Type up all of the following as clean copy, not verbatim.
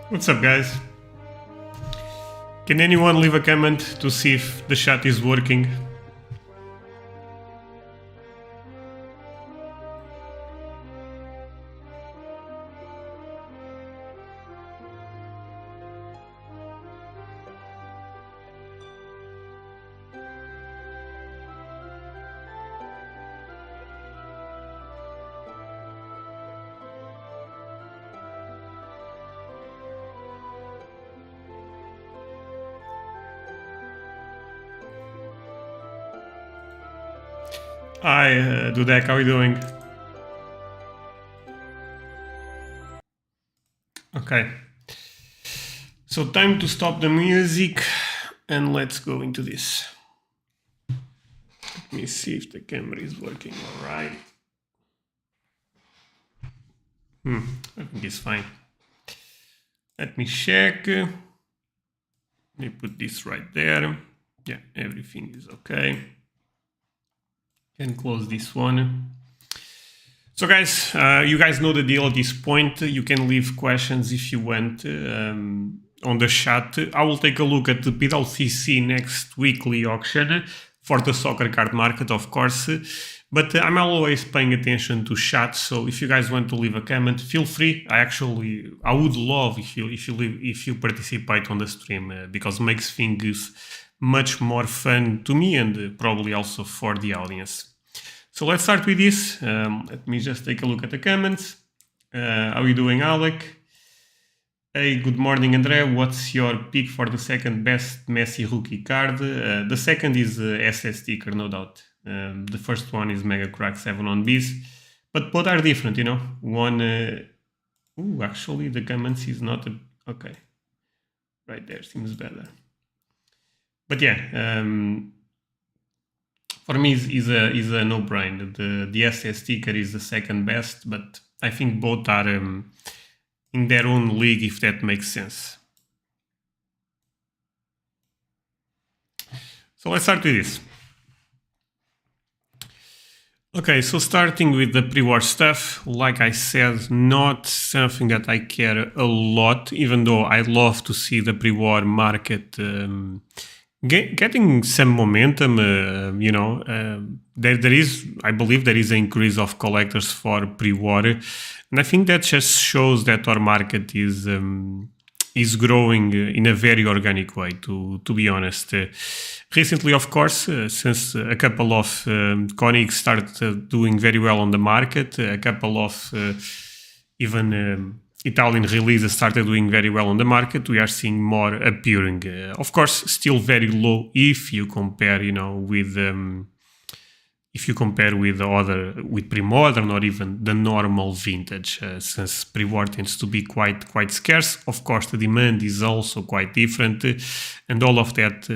What's up, guys? Can anyone leave a comment to see if the chat is working? Hi, Dudek, how are you doing? Okay. So time to stop the music and let's go into this. Let me see if the camera is working all right. I think it's fine. Let me check. Let me put this right there. Yeah, everything is okay. Can close this one. So guys, you guys know the deal at this point. You can leave questions if you want on the chat. I will take a look at the PWCC next weekly auction for the soccer card market, of course. But I'm always paying attention to chat. So if you guys want to leave a comment, feel free. I would love if you participate on the stream because it makes things much more fun to me and probably also for the audience. So let's start with this. Let me just take a look at the comments. How are you doing, Alec? Hey, good morning, Andre. What's your pick for the second best Messi rookie card? The second is SS sticker, no doubt. The first one is Mega Crack 7 on Bees. But both are different, you know. One... actually, the comments is not... Okay. Right there, seems better. But yeah... for me, is a no-brainer. The SS sticker is the second best, but I think both are in their own league, if that makes sense. So let's start with this. Okay, so starting with the pre-war stuff, like I said, not something that I care a lot, even though I love to see the pre-war market getting some momentum. There is, I believe, there is an increase of collectors for pre-war, and I think that just shows that our market is growing in a very organic way. To be honest, recently, of course, since a couple of Koenigs started doing very well on the market, a couple of even Italian releases started doing very well on the market. We are seeing more appearing. Of course, still very low if you compare, with pre-modern or even the normal vintage, since pre-war tends to be quite scarce. Of course, the demand is also quite different, and all of that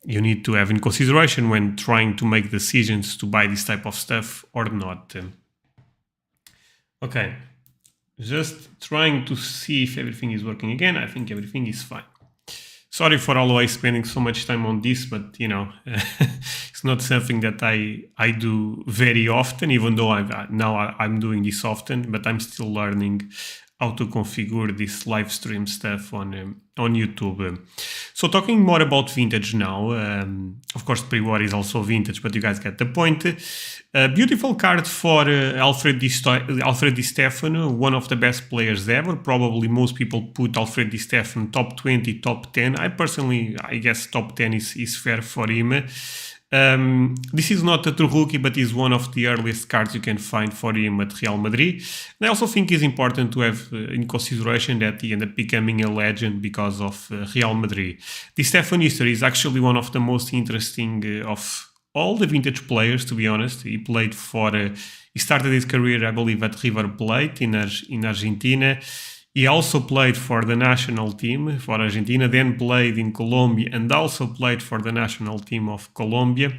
you need to have in consideration when trying to make decisions to buy this type of stuff or not. Okay. Just trying to see if everything is working again. I think everything is fine. Sorry for always spending so much time on this, but it's not something that I do very often, even though I'm doing this often, but I'm still learning how to configure this live stream stuff on YouTube. So talking more about vintage now, of course pre-war is also vintage, but you guys get the point. Beautiful card for Alfred Di Stefano, one of the best players ever. Probably most people put Alfred Di Stefano top 20, top 10. I guess top 10 is fair for him. This is not a true rookie, but is one of the earliest cards you can find for him at Real Madrid. And I also think it's important to have in consideration that he ended up becoming a legend because of Real Madrid. Di Stefano history is actually one of the most interesting of all the vintage players, to be honest. He played he started his career, I believe, at River Plate in Argentina. He also played for the national team for Argentina, then played in Colombia and also played for the national team of Colombia,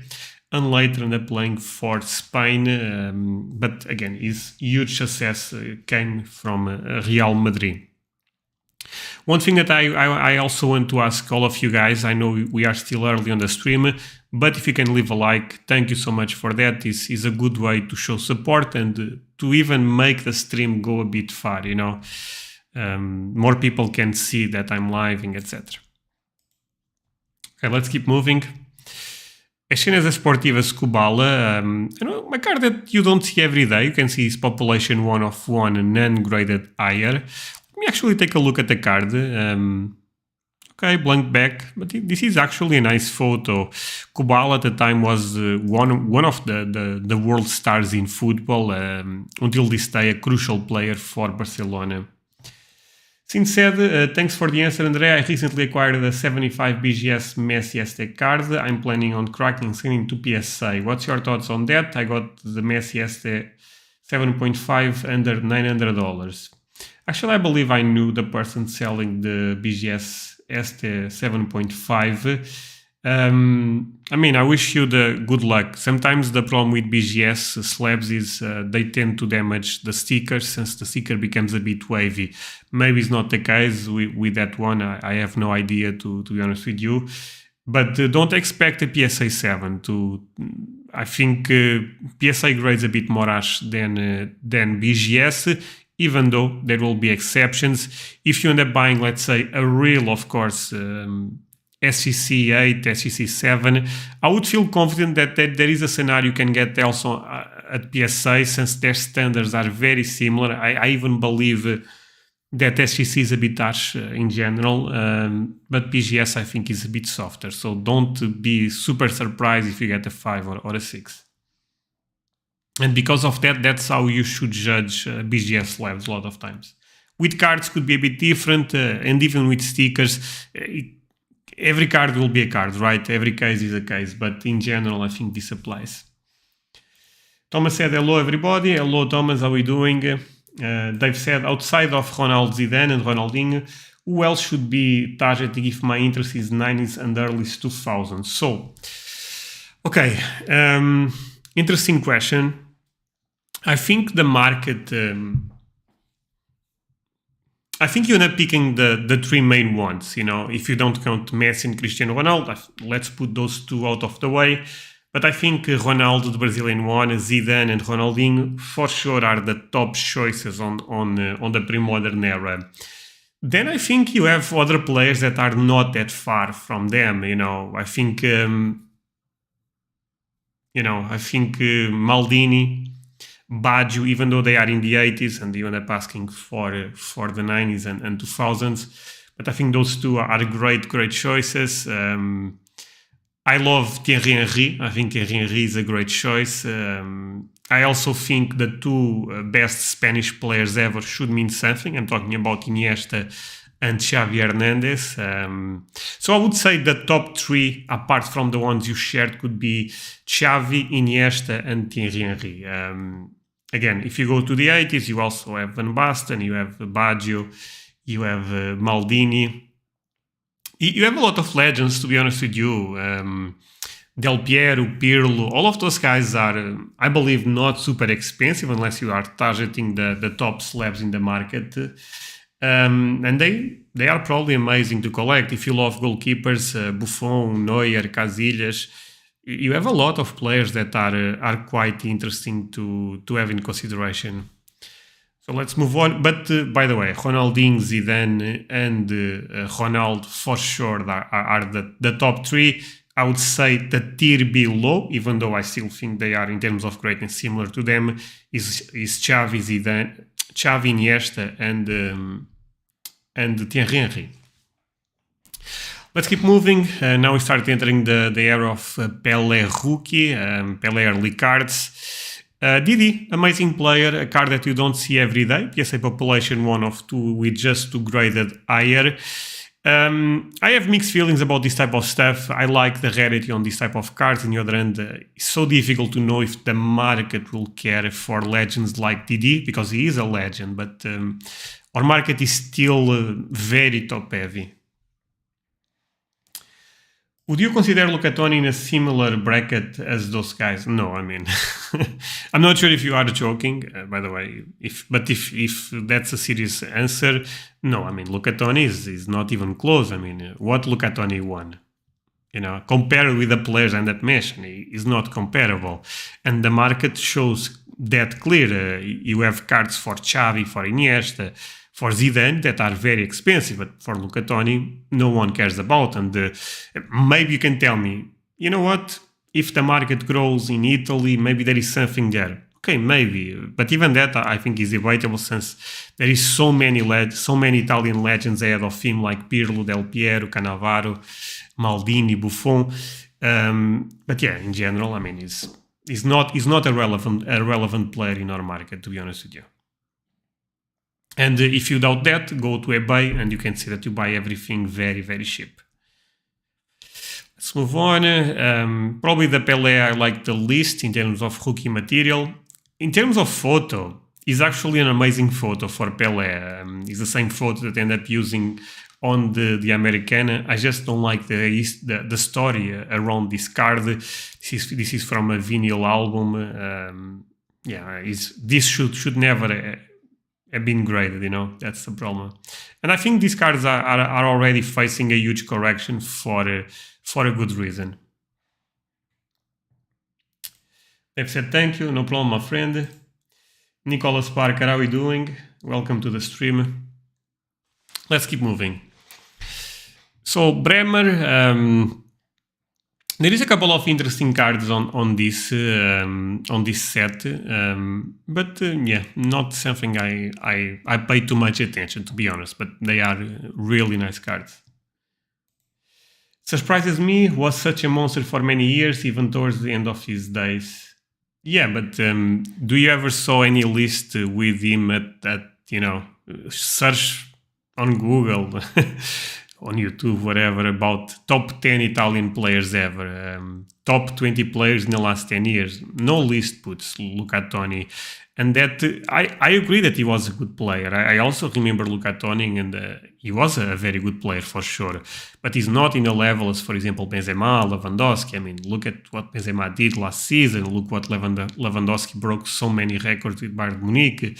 and later ended up playing for Spain. But again, his huge success came from Real Madrid. One thing that I also want to ask all of you guys, I know we are still early on the stream, but if you can leave a like, thank you so much for that. This is a good way to show support and to even make the stream go a bit far, more people can see that I'm living, etc. Okay, let's keep moving. As cenas esportivas Kubala, uma card that you don't see every day. You can see its population 1 of 1 and non-graded higher. Let me actually take a look at the card. Okay, blank back, but this is actually a nice photo. Kubala at the time was one of the world stars in football, until this day a crucial player for Barcelona. Since said, thanks for the answer, André. I recently acquired a 75 BGS Messi ST card. I'm planning on cracking and sending to PSA. What's your thoughts on that? I got the Messi ST 7.5 under $900. Actually, I believe I knew the person selling the BGS ST 7.5. I mean, I wish you the good luck. Sometimes the problem with BGS slabs is they tend to damage the sticker since the sticker becomes a bit wavy. Maybe it's not the case with that one. I have no idea, to be honest with you. But don't expect a PSA 7 to... I think PSA grades a bit more harsh than BGS, even though there will be exceptions. If you end up buying, let's say, a real, of course, SCC 8, SCC 7, I would feel confident that there is a scenario you can get also at PSA, since their standards are very similar. I even believe that SCC is a bit harsh in general, but BGS I think is a bit softer. So don't be super surprised if you get a 5 or a 6. And because of that, that's how you should judge BGS labs a lot of times. With cards could be a bit different, and even with stickers, every card will be a card, right? Every case is a case, but in general, I think this applies. Thomas said, hello everybody. Hello Thomas, how are we doing? Dave said, outside of Ronaldo, Zidane and Ronaldinho, who else should be targeting if my interest is 90s and early 2000s? So, okay, interesting question. I think the market... I think you end up picking the three main ones, if you don't count Messi and Cristiano Ronaldo. Let's put those two out of the way. But I think Ronaldo, the Brazilian one, Zidane and Ronaldinho for sure are the top choices on the pre-modern era. Then I think you have other players that are not that far from them. I think Maldini, Baggio, even though they are in the 80s and you end up asking for the 90s and 2000s. But I think those two are great choices. I love Thierry Henry. I think Thierry Henry is a great choice. I also think the two best Spanish players ever should mean something. I'm talking about Iniesta and Xavi Hernandez. So I would say the top three, apart from the ones you shared, could be Xavi, Iniesta, and Thierry Henry. Again, if you go to the 80s, you also have Van Basten, you have Baggio, you have Maldini. You have a lot of legends, to be honest with you. Del Piero, Pirlo, all of those guys are, I believe, not super expensive unless you are targeting the top slabs in the market. And they are probably amazing to collect. If you love goalkeepers, Buffon, Neuer, Casillas, you have a lot of players that are quite interesting to have in consideration. So let's move on. But by the way, Ronaldinho, Zidane, and Ronaldo for sure are the top three. I would say the tier below, even though I still think they are in terms of greatness similar to them, is Xavi, Zidane, Xavi, Iniesta, and Thierry Henry. Let's keep moving. Now we start entering the era of Pelé rookie, Pelé early cards. Didi, amazing player, a card that you don't see every day. PSA population 1 of 2 with just 2 graded higher. I have mixed feelings about this type of stuff. I like the rarity on this type of cards. On the other hand, it's so difficult to know if the market will care for legends like Didi, because he is a legend, but our market is still very top heavy. Would you consider Lucatoni in a similar bracket as those guys? No, I mean, I'm not sure if you are joking, by the way, if that's a serious answer, no, I mean, Lucatoni is not even close. I mean, what Lucatoni won? Compared with the players and that mentioned, is not comparable. And the market shows that clear. You have cards for Xavi, for Iniesta, for Zidane that are very expensive, but for Luca Toni, no one cares about. And maybe you can tell me, you know what? If the market grows in Italy, maybe there is something there. Okay, maybe, but even that I think is debatable since there is so many Italian legends ahead of him, like Pirlo, Del Piero, Cannavaro, Maldini, Buffon. But yeah, in general, I mean, he's not a relevant player in our market, to be honest with you. And if you doubt that, go to eBay and you can see that you buy everything very, very cheap. Let's move on. Probably the Pelé I like the least in terms of rookie material. In terms of photo, it's actually an amazing photo for Pelé. It's the same photo that I ended up using on the Americana. I just don't like the story around this card. This is from a vinyl album. This should never have been graded, you know, that's the problem. And I think these cards are already facing a huge correction for a good reason. They've said thank you, no problem, my friend. Nicholas Parker, how are you doing? Welcome to the stream. Let's keep moving. So Bremer, there is a couple of interesting cards on this set, but not something I pay too much attention, to be honest. But they are really nice cards. Surprises me, was such a monster for many years, even towards the end of his days. Yeah, but do you ever saw any list with him at search on Google, on YouTube, whatever, about top 10 Italian players ever, top 20 players in the last 10 years? No list puts Luca Toni. And that I agree that he was a good player. I also remember Luca Toni, and he was a very good player for sure. But he's not in the level as, for example, Benzema, Lewandowski. I mean, look at what Benzema did last season. Look what Lewandowski broke so many records with Bayern Munich.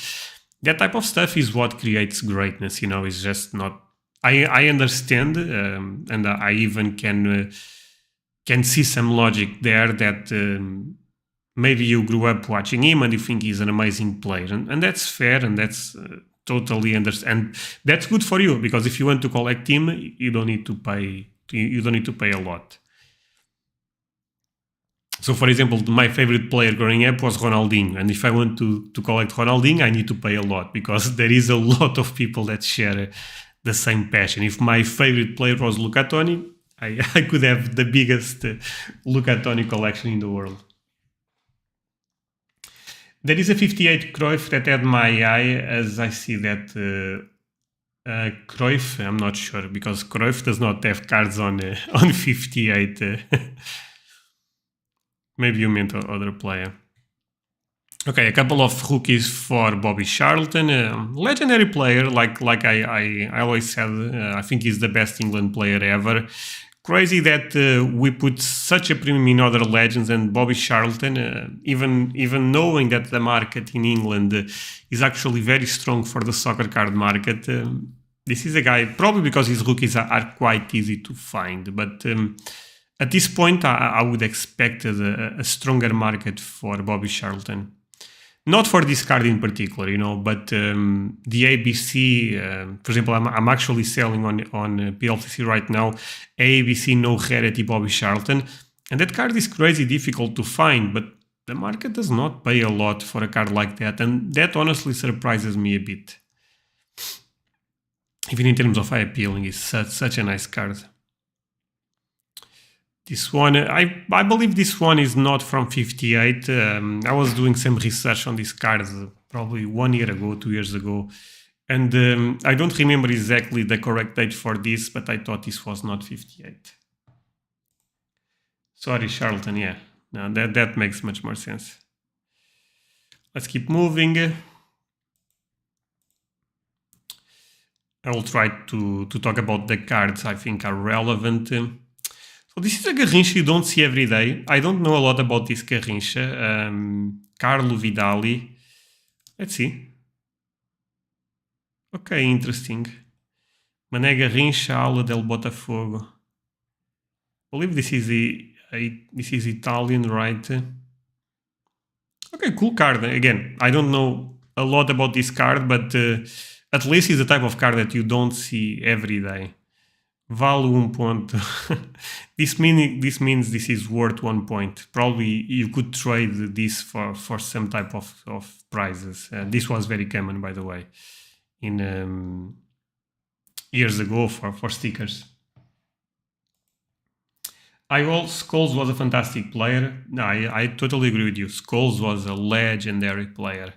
That type of stuff is what creates greatness. You know, it's just not. I understand, and I even can see some logic there that. Maybe you grew up watching him and you think he's an amazing player, and that's fair, and that's totally understand. That's good for you, because if you want to collect him, you don't need to pay. You don't need to pay a lot. So, for example, my favorite player growing up was Ronaldinho, and if I want to collect Ronaldinho, I need to pay a lot, because there is a lot of people that share the same passion. If my favorite player was Luca Toni, I could have the biggest Luca Toni collection in the world. There is a 58 Cruyff that had my eye, as I see that Cruyff, I'm not sure, because Cruyff does not have cards on 58. Maybe you meant other player. Okay, a couple of rookies for Bobby Charlton, legendary player, like I always said. I think he's the best England player ever. Crazy that we put such a premium in other legends, and Bobby Charlton, even knowing that the market in England is actually very strong for the soccer card market. This is a guy, probably because his rookies are quite easy to find, but at this point I would expect a stronger market for Bobby Charlton. Not for this card in particular, you know, but the ABC, for example, I'm actually selling on PWCC right now, ABC No Rarity Bobby Charlton, and that card is crazy difficult to find, but the market does not pay a lot for a card like that, and that honestly surprises me a bit. Even in terms of eye appealing, it's such a nice card. This one, I believe this one is not from 58. I was doing some research on these cards probably 1 year ago, 2 years ago. And I don't remember exactly the correct date for this, but I thought this was not 58. Sorry, Charlton, yeah. No, that makes much more sense. Let's keep moving. I will try to talk about the cards I think are relevant. So this is a Garrincha you don't see every day. I don't know a lot about this Garrincha. Carlo Vidali. Let's see. Okay, interesting. Mané Garrincha, Aula del Botafogo. I believe this is Italian, right? Okay, cool card. Again, I don't know a lot about this card, but at least it's the type of card that you don't see every day. Vale 1 ponto. This means this is worth 1 point. Probably you could trade this for some type of prizes. This was very common, by the way, in years ago for stickers. Scholes was a fantastic player. No, I totally agree with you. Scholes was a legendary player.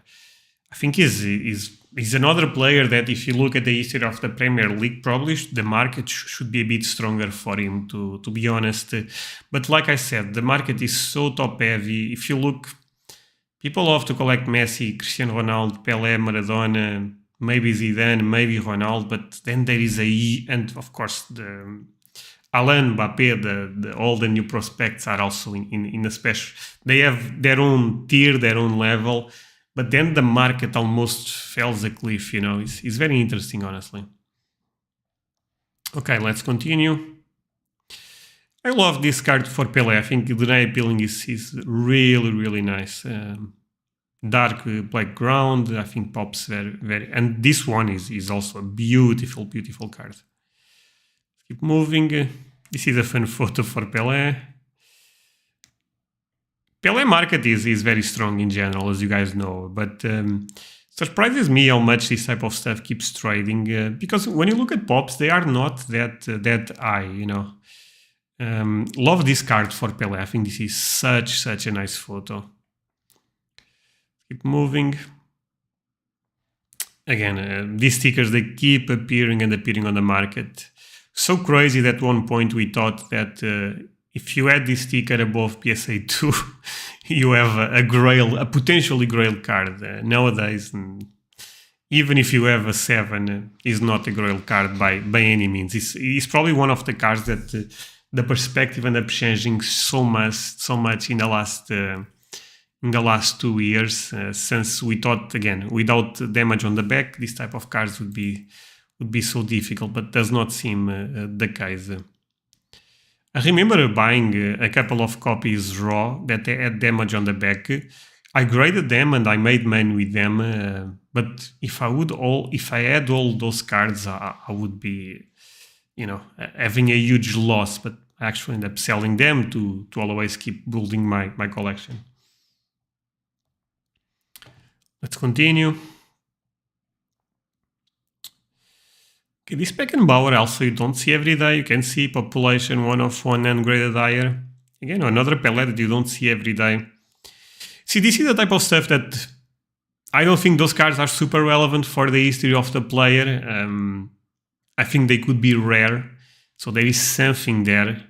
I think he's another player that, if you look at the history of the Premier League, probably the market should be a bit stronger for him, to be honest. But like I said, the market is so top heavy. If you look, people love to collect Messi, Cristiano Ronaldo, Pelé, Maradona, maybe Zidane, maybe Ronaldo, but then there is and of course the Alan, Mbappé, all the new prospects are also in a special. They have their own tier, their own level. But then the market almost falls a cliff, It's very interesting, honestly. Okay, let's continue. I love this card for Pelé. I think the deny appealing is really, really nice. Dark background, I think pops very, very... And this one is also a beautiful, beautiful card. Keep moving. This is a fun photo for Pelé. Pelé market is very strong in general, as you guys know, but surprises me how much this type of stuff keeps trading, because when you look at pops, they are not that high, Love this card for Pelé. I think this is such a nice photo. Keep moving. Again, these stickers, they keep appearing and appearing on the market. So crazy that at one point we thought that if you add this sticker above PSA 2, you have a potentially grail card. Nowadays, even if you have a 7, is not a grail card by any means. It's probably one of the cards that the perspective ended up changing so much in the last 2 years, since we thought, again, without damage on the back, this type of cards would be so difficult, but does not seem the case. I remember buying a couple of copies raw that they had damage on the back. I graded them and I made money with them. But if I had all those cards, I would be, having a huge loss. But I actually ended up selling them to always keep building my collection. Let's continue. Okay, this Beckenbauer also you don't see every day. You can see population 1 of 1 and graded higher. Again, another Pelé that you don't see every day. See, this is the type of stuff that I don't think those cards are super relevant for the history of the player. I think they could be rare, so there is something there.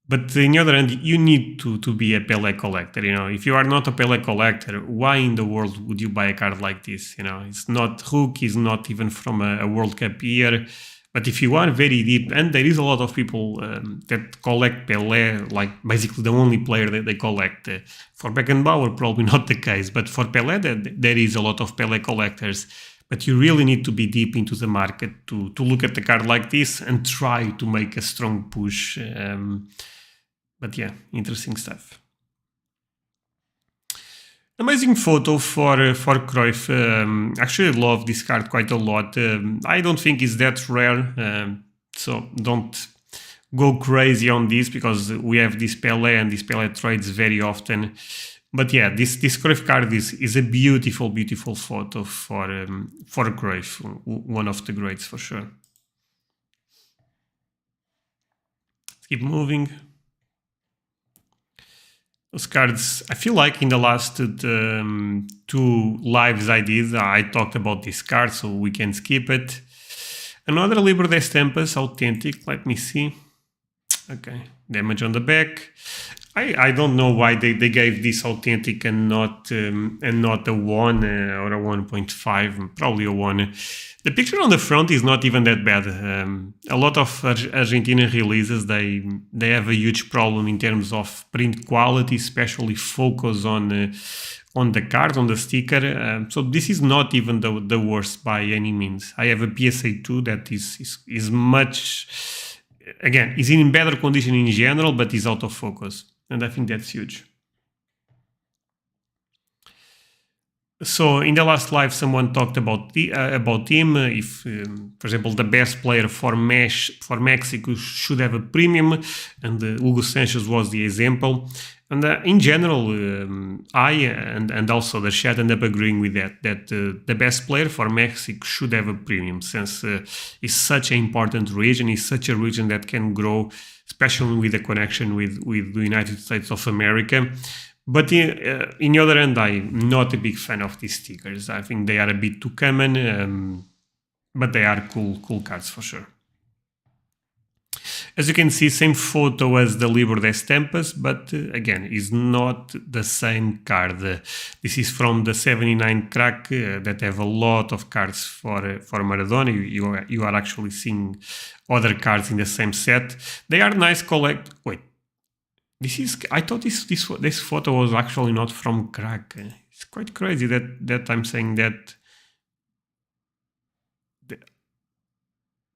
But on the other hand, you need to be a Pelé collector. If you are not a Pelé collector, why in the world would you buy a card like this? It's not Hook, it's not even from a World Cup year. But if you are very deep, and there is a lot of people that collect Pelé, like basically the only player that they collect. For Beckenbauer, probably not the case, but for Pelé, there is a lot of Pelé collectors. But you really need to be deep into the market to look at a card like this and try to make a strong push. But yeah, interesting stuff. Amazing photo for Cruyff. Actually, I love this card quite a lot. I don't think it's that rare, so don't go crazy on this because we have this Pelé and this Pelé trades very often. But yeah, this Cruyff card is a beautiful, beautiful photo for Cruyff, one of the greats for sure. Let's keep moving. Those cards, I feel like in the last 2 lives I talked about this card, so we can skip it. Another Libro de Estampas, authentic, let me see. Okay, damage on the back. I don't know why they gave this authentic and not a 1 or a 1.5, probably a 1. The picture on the front is not even that bad. A lot of Argentinian releases, they have a huge problem in terms of print quality, especially focus on the card, on the sticker. So this is not even the worst by any means. I have a PSA 2 that is much, again, is in better condition in general, but is out of focus. And I think that's huge. So in the last live, someone talked about him. If, for example, the best player for Mexico should have a premium, and Hugo Sanchez was the example. And in general, I and also the chat end up agreeing with that the best player for Mexico should have a premium, since it's such an important region. It's such a region that can grow, especially with the connection with the United States of America. But in the other hand, I'm not a big fan of these stickers. I think they are a bit too common, but they are cool cards for sure. As you can see, same photo as the Libro de Estampas, but again, is not the same card. This is from the 79 crack that have a lot of cards for Maradona. You are actually seeing other cards in the same set. They are nice collect. Wait. I thought this photo was actually not from crack. It's quite crazy that I'm saying that.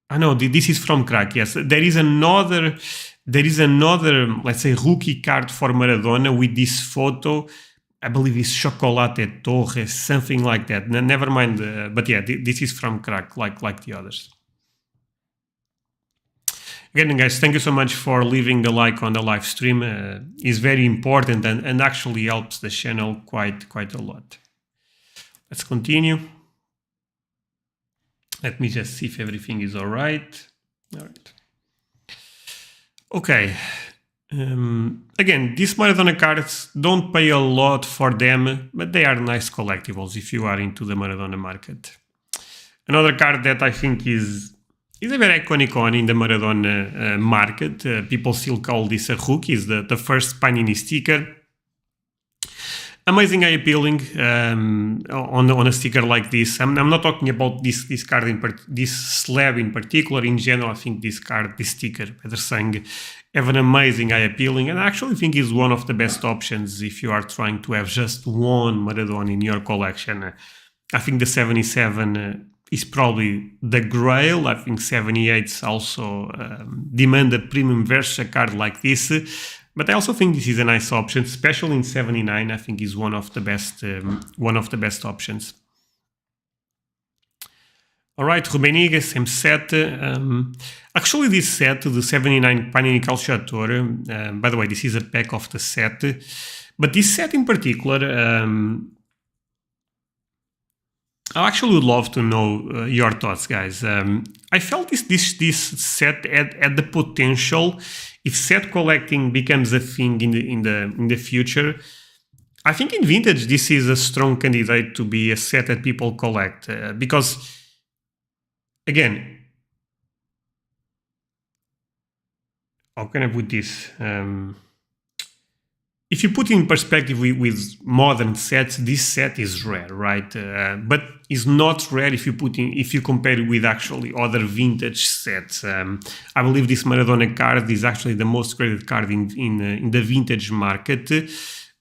I know this is from crack. Yes, there is another, let's say, rookie card for Maradona with this photo. I believe it's Chocolate Torres, something like that. Never mind. But yeah, this is from crack, like the others. Again, guys, thank you so much for leaving the like on the live stream. It's very important and actually helps the channel quite a lot. Let's continue. Let me just see if everything is all right. All right. Okay. Again, these Maradona cards, don't pay a lot for them, but they are nice collectibles if you are into the Maradona market. Another card that I think is a very iconic one in the Maradona market. People still call this a hook. Is the first Panini sticker. Amazing eye appealing on a sticker like this. I'm not talking about this card this slab in particular. In general, I think this sticker, better saying, have an amazing eye appealing, and I actually think is one of the best options if you are trying to have just one Maradona in your collection. I think the 77 is probably the grail. I think 78s also demand a premium versus a card like this. But I also think this is a nice option, especially in 79. I think is one of the best options. All right, Rummenigge, same set. Actually, this set, the 79 Panini Calciatore, by the way, this is a pack of the set. But this set in particular, I actually would love to know your thoughts, guys. I felt this set had the potential, if set collecting becomes a thing in the future. I think in vintage this is a strong candidate to be a set that people collect because, again, how can I put this? If you put in perspective with modern sets, this set is rare, right? But it's not rare if you compare it with actually other vintage sets. I believe this Maradona card is actually the most graded card in the vintage market.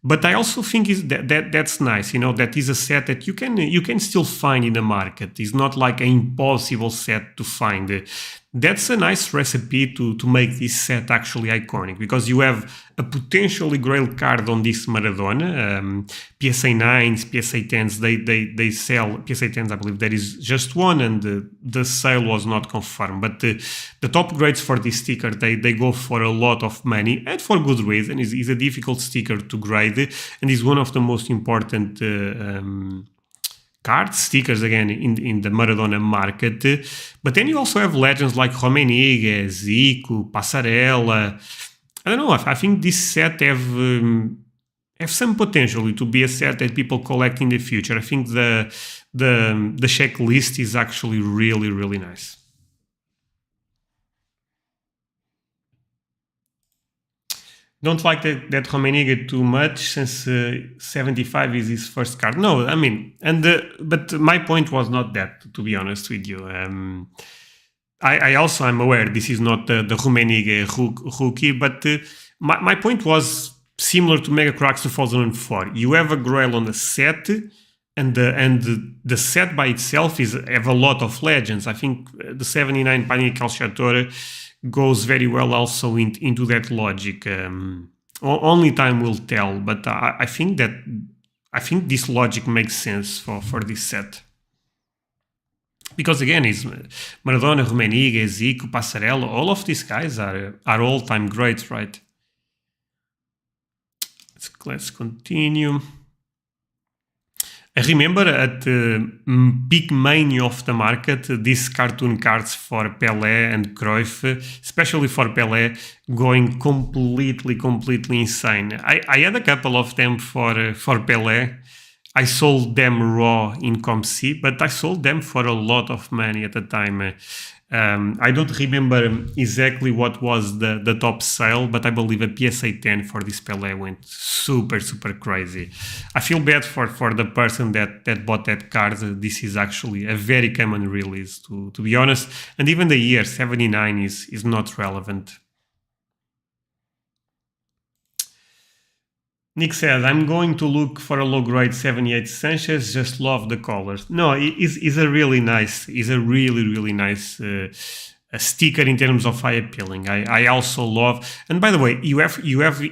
But I also think that's nice, that is a set that you can still find in the market. It's not like an impossible set to find. That's a nice recipe to make this set actually iconic, because you have a potentially grail card on this Maradona. PSA 9s, PSA 10s, they sell PSA 10s. I believe there is just one, and the sale was not confirmed. But the top grades for this sticker, they go for a lot of money, and for good reason. It's a difficult sticker to grade, and is one of the most important card stickers again in the Maradona market. But then you also have legends like Rummenigge, Zico, Passarella. I don't know, I think this set have some potential to be a set that people collect in the future. I think the checklist is actually really nice. Don't like that Rummenigge too much, since 75 is his first card. No, I mean, but my point was not that, to be honest with you. I also am aware this is not the Rummenigge rookie, but my point was similar to Mega Cracks 2004. You have a grail on the set, and the set by itself have a lot of legends. I think the 79 Panini Calciatore goes very well also into that logic. Only time will tell, but I think that I think this logic makes sense for this set. Because again, it's Maradona, Rummenigge, Zico, Passarello, all of these guys are all-time greats, right? Let's continue. I remember at the peak mania of the market, these cartoon cards for Pelé and Cruyff, especially for Pelé, going completely insane. I had a couple of them for Pelé. I sold them raw in ComC, but I sold them for a lot of money at the time. I don't remember exactly what was the top sale, but I believe a PSA 10 for this Pelé went super crazy. I feel bad for the person that bought that card. This is actually a very common release, to be honest. And even the year 79 is not relevant. Nick said, I'm going to look for a low-grade 78 Sanchez, just love the colors. No, he's a really nice, really nice sticker in terms of eye appealing. I also love, and by the way, you have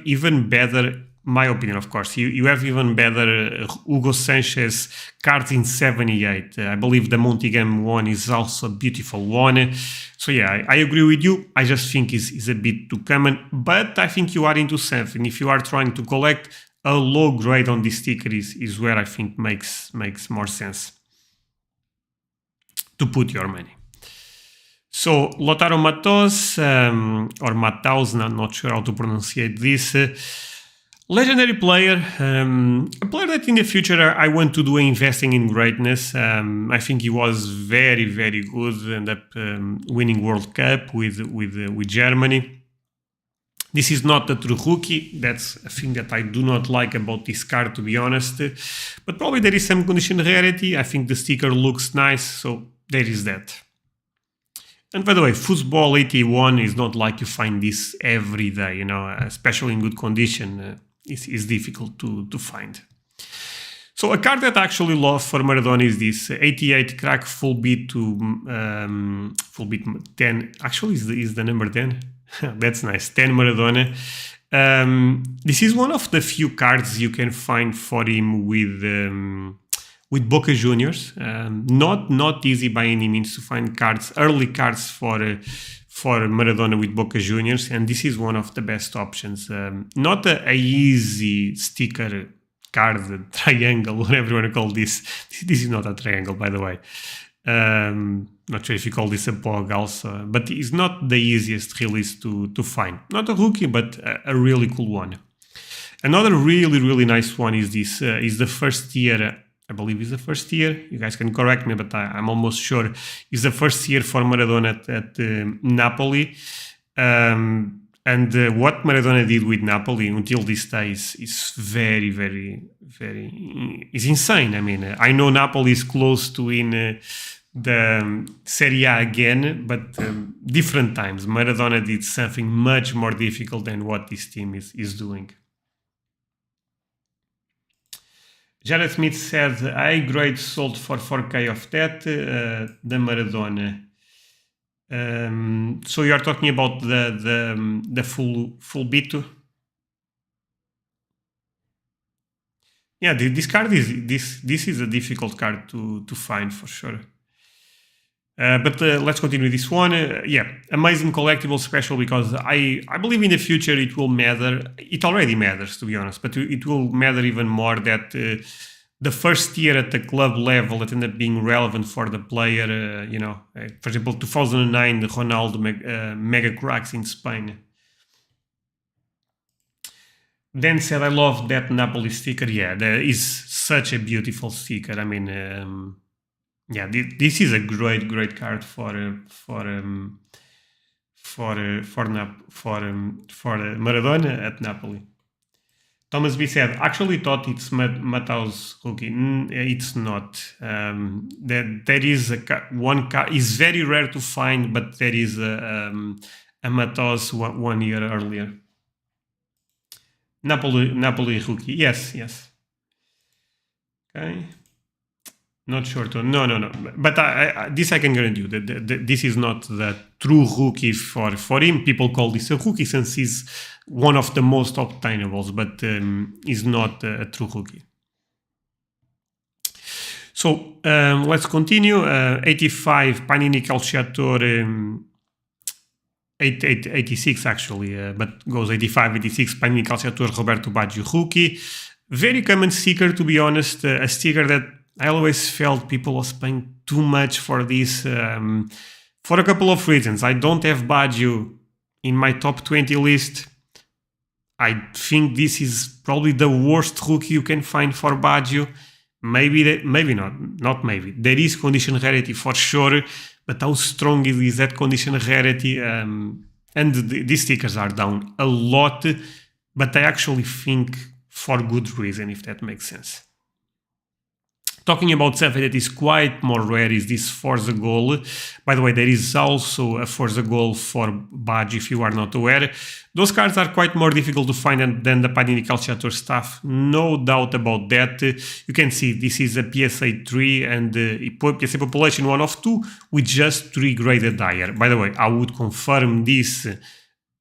even better, my opinion of course, you have even better Hugo Sanchez cards in 78. I believe the Montigam one is also a beautiful one. So yeah, I agree with you. I just think is a bit too common, but I think you are into something. If you are trying to collect, a low grade on this sticker is where I think makes more sense to put your money. So Lautaro Matos, or Mataus, I'm not sure how to pronounce this. Legendary player, a player that in the future I want to do investing in greatness. I think he was very good, ended up winning World Cup with Germany. This is not a true rookie. That's a thing that I do not like about this card, to be honest. But probably there is some condition rarity. I think the sticker looks nice, so there is that. And by the way, Football 81 is not like you find this every day, you know, especially in good condition. Is difficult to find. So a card that I actually love for Maradona is this 88 crack full beat to full beat 10. Actually, is the number 10? That's nice. 10 Maradona. This is one of the few cards you can find for him with Boca Juniors. Not easy by any means to find cards, early cards for Maradona with Boca Juniors, and this is one of the best options. Not a easy sticker card, triangle, whatever you want to call this. This is not a triangle, by the way. Not sure if you call this a POG also, but it's not the easiest release to find. Not a rookie, but a really cool one. Another really nice one is this. Is the first year. I believe is the first year. You guys can correct me, but I'm almost sure it's the first year for Maradona at Napoli. And what Maradona did with Napoli until this day is very is insane. I mean, I know Napoli is close to win the Serie A again, but different times. Maradona did something much more difficult than what this team is doing. Jared Smith said, I grade sold for 4K of that, the Maradona. So you are talking about the full B2? Yeah, this card this is a difficult card to find for sure. But let's continue with this one. Yeah, amazing collectible special because I believe in the future it will matter. It already matters, to be honest, but it will matter even more that the first year at the club level that ended up being relevant for the player. You know, for example, 2009, the Ronaldo mega cracks in Spain. Dan said, I love that Napoli sticker. Yeah, that is such a beautiful sticker. I mean, yeah, this is a great card for Maradona at Napoli. Thomas B said, actually thought it's Mataus rookie. It's not. There is one card. It's very rare to find, but there is a Mataus 1 year earlier. Napoli rookie. Yes. Okay. Not sure. No. But this I can guarantee you that this is not the true rookie for him. People call this a rookie since he's one of the most obtainables, but is not a true rookie. So let's continue. 85 Panini Calciatore 86 actually, but goes 85, 86 Panini Calciatore Roberto Baggio rookie. Very common sticker, to be honest. A sticker that I always felt people was paying too much for this for a couple of reasons. I don't have Baggio in my top 20 list. I think this is probably the worst rookie you can find for Baggio. Maybe not maybe. There is condition rarity for sure, but how strong is that condition rarity? And these stickers are down a lot, but I actually think for good reason, if that makes sense. Talking about something that is quite more rare is this Forza goal. By the way, there is also a Forza goal for Baggio if you are not aware. Those cards are quite more difficult to find than the Panini Calciatore stuff, no doubt about that. You can see this is a PSA 3 and PSA population 1 of 2 with just 3 graded higher. By the way, I would confirm this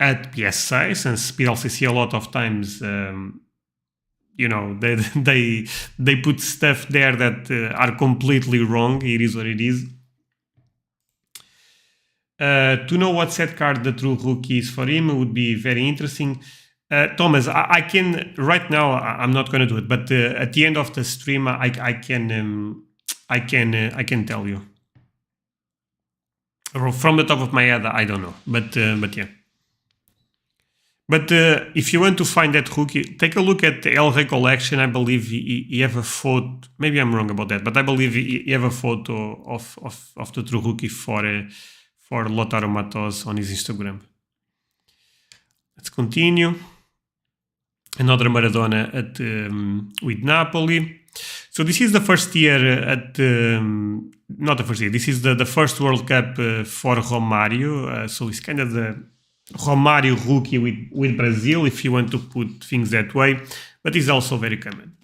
at PSA, since PWCC a lot of times they put stuff there that are completely wrong. It is what it is. To know what set card the true rookie is for him would be very interesting. Thomas, I can right now. I'm not going to do it, but at the end of the stream, I can tell you. From the top of my head, I don't know, but yeah. But if you want to find that rookie, take a look at the El Rey collection. I believe you have a photo. Maybe I'm wrong about that, but I believe you have a photo of the true rookie for Lautaro Matos on his Instagram. Let's continue. Another Maradona with Napoli. So this is the first year at not the first year. This is the first World Cup for Romário. So it's kind of the Romário rookie with Brazil, if you want to put things that way, but it's also very common.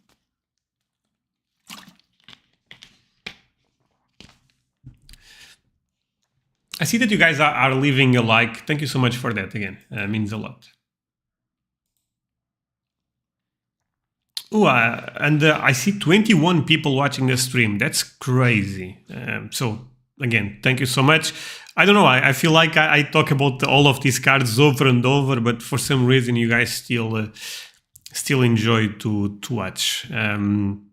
I see that you guys are leaving a like. Thank you so much for that again. Means a lot. Oh, and I see 21 people watching the stream. That's crazy. So again, thank you so much. I don't know, I feel like I talk about all of these cards over and over, but for some reason you guys still enjoy to watch. One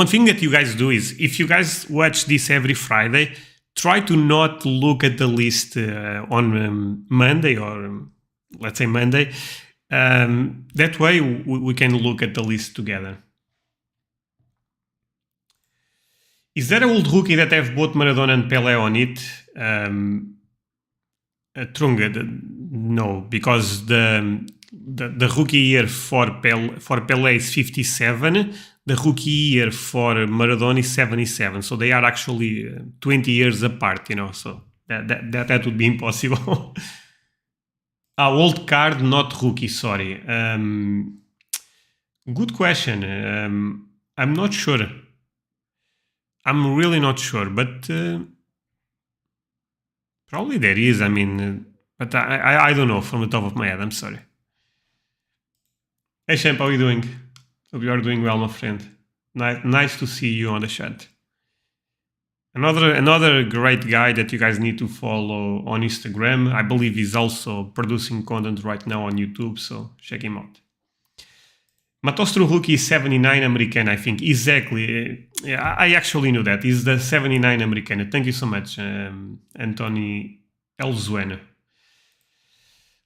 thing that you guys do is, if you guys watch this every Friday, try to not look at the list on Monday, or let's say Monday. That way we can look at the list together. Is there an old rookie that have both Maradona and Pelé on it? Trunga, no, because the rookie year for Pelé is 57, the rookie year for Maradona is 77, so they are actually 20 years apart, so that would be impossible. Old card, not rookie, sorry. Good question. I'm not sure. I'm really not sure, but probably there is. I mean, but I don't know from the top of my head. I'm sorry. Hey, Champ, how are you doing? Hope you are doing well, my friend. Nice to see you on the chat. Another great guy that you guys need to follow on Instagram. I believe he's also producing content right now on YouTube, so check him out. Matos True Rookie is 79 American, I think. Exactly. Yeah, I actually knew that. He's the 79 American. Thank you so much, Anthony Elzueno.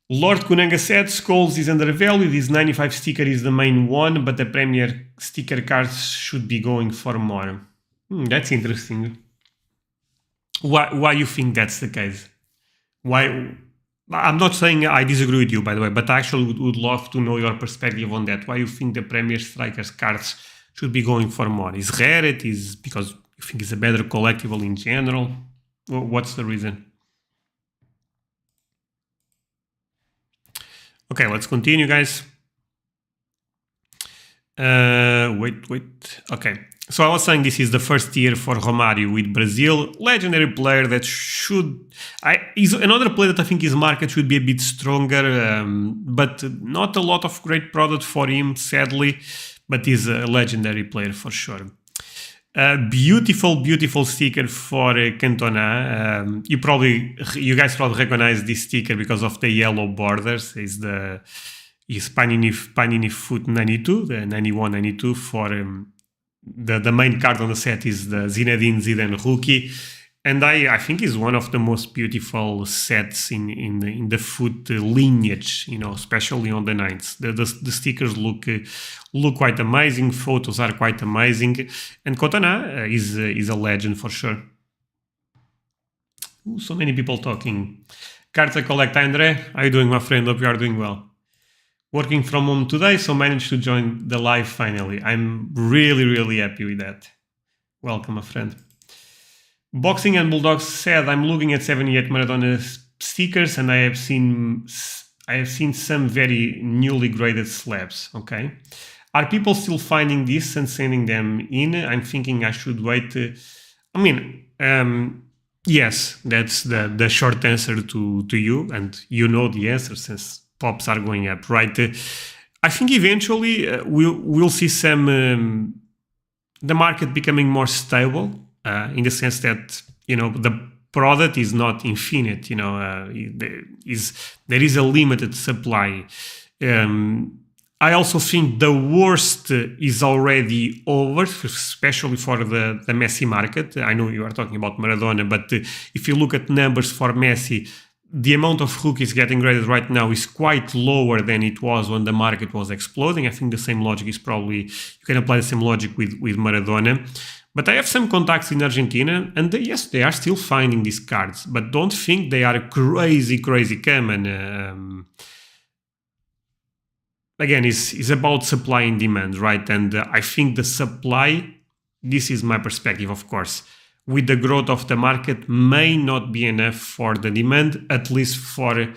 Lord Kunanga said Skulls is undervalued. His 95 sticker is the main one, but the Premier sticker cards should be going for more. That's interesting. Why you think that's the case? Why? I'm not saying I disagree with you, by the way, but I actually would love to know your perspective on that. Why you think the Premier Strikers cards should be going for more? Is rarity? Is because you think it's a better collectible in general? What's the reason? Okay, let's continue, guys. Wait. Okay. So I was saying this is the first year for Romário with Brazil. Legendary player that is another player that I think his market should be a bit stronger, but not a lot of great product for him, sadly. But he's a legendary player for sure. Beautiful, beautiful sticker for Cantona. You guys probably recognize this sticker because of the yellow borders. Is Panini Foot 92, the 91, 92 for the main card on the set is the Zinedine Zidane rookie. And I think is one of the most beautiful sets in the foot lineage, especially on the nines. The stickers look quite amazing. Photos are quite amazing, and Cotona is a legend for sure. Ooh, so many people talking. Cards I collect. Andre, how are you doing, my friend? Hope you are doing well. Working from home today, so managed to join the live finally. I'm really, really happy with that. Welcome, my friend. Boxing and Bulldogs said, I'm looking at 78 Maradona stickers and I have seen some very newly graded slabs. Okay. Are people still finding this and sending them in? I'm thinking I should wait. Yes, that's the short answer to you, and you know the answer since pops are going up, right? I think eventually we'll see the market becoming more stable. In the sense that the product is not infinite. There is a limited supply. I also think the worst is already over, especially for the Messi market. I know you are talking about Maradona, but if you look at numbers for Messi, the amount of rookies getting graded right now is quite lower than it was when the market was exploding. I think the same logic is probably, you can apply the same logic with Maradona. But I have some contacts in Argentina, and yes, they are still finding these cards, but don't think they are crazy common. Again, it's about supply and demand, right? And I think the supply, this is my perspective, of course, with the growth of the market may not be enough for the demand, at least for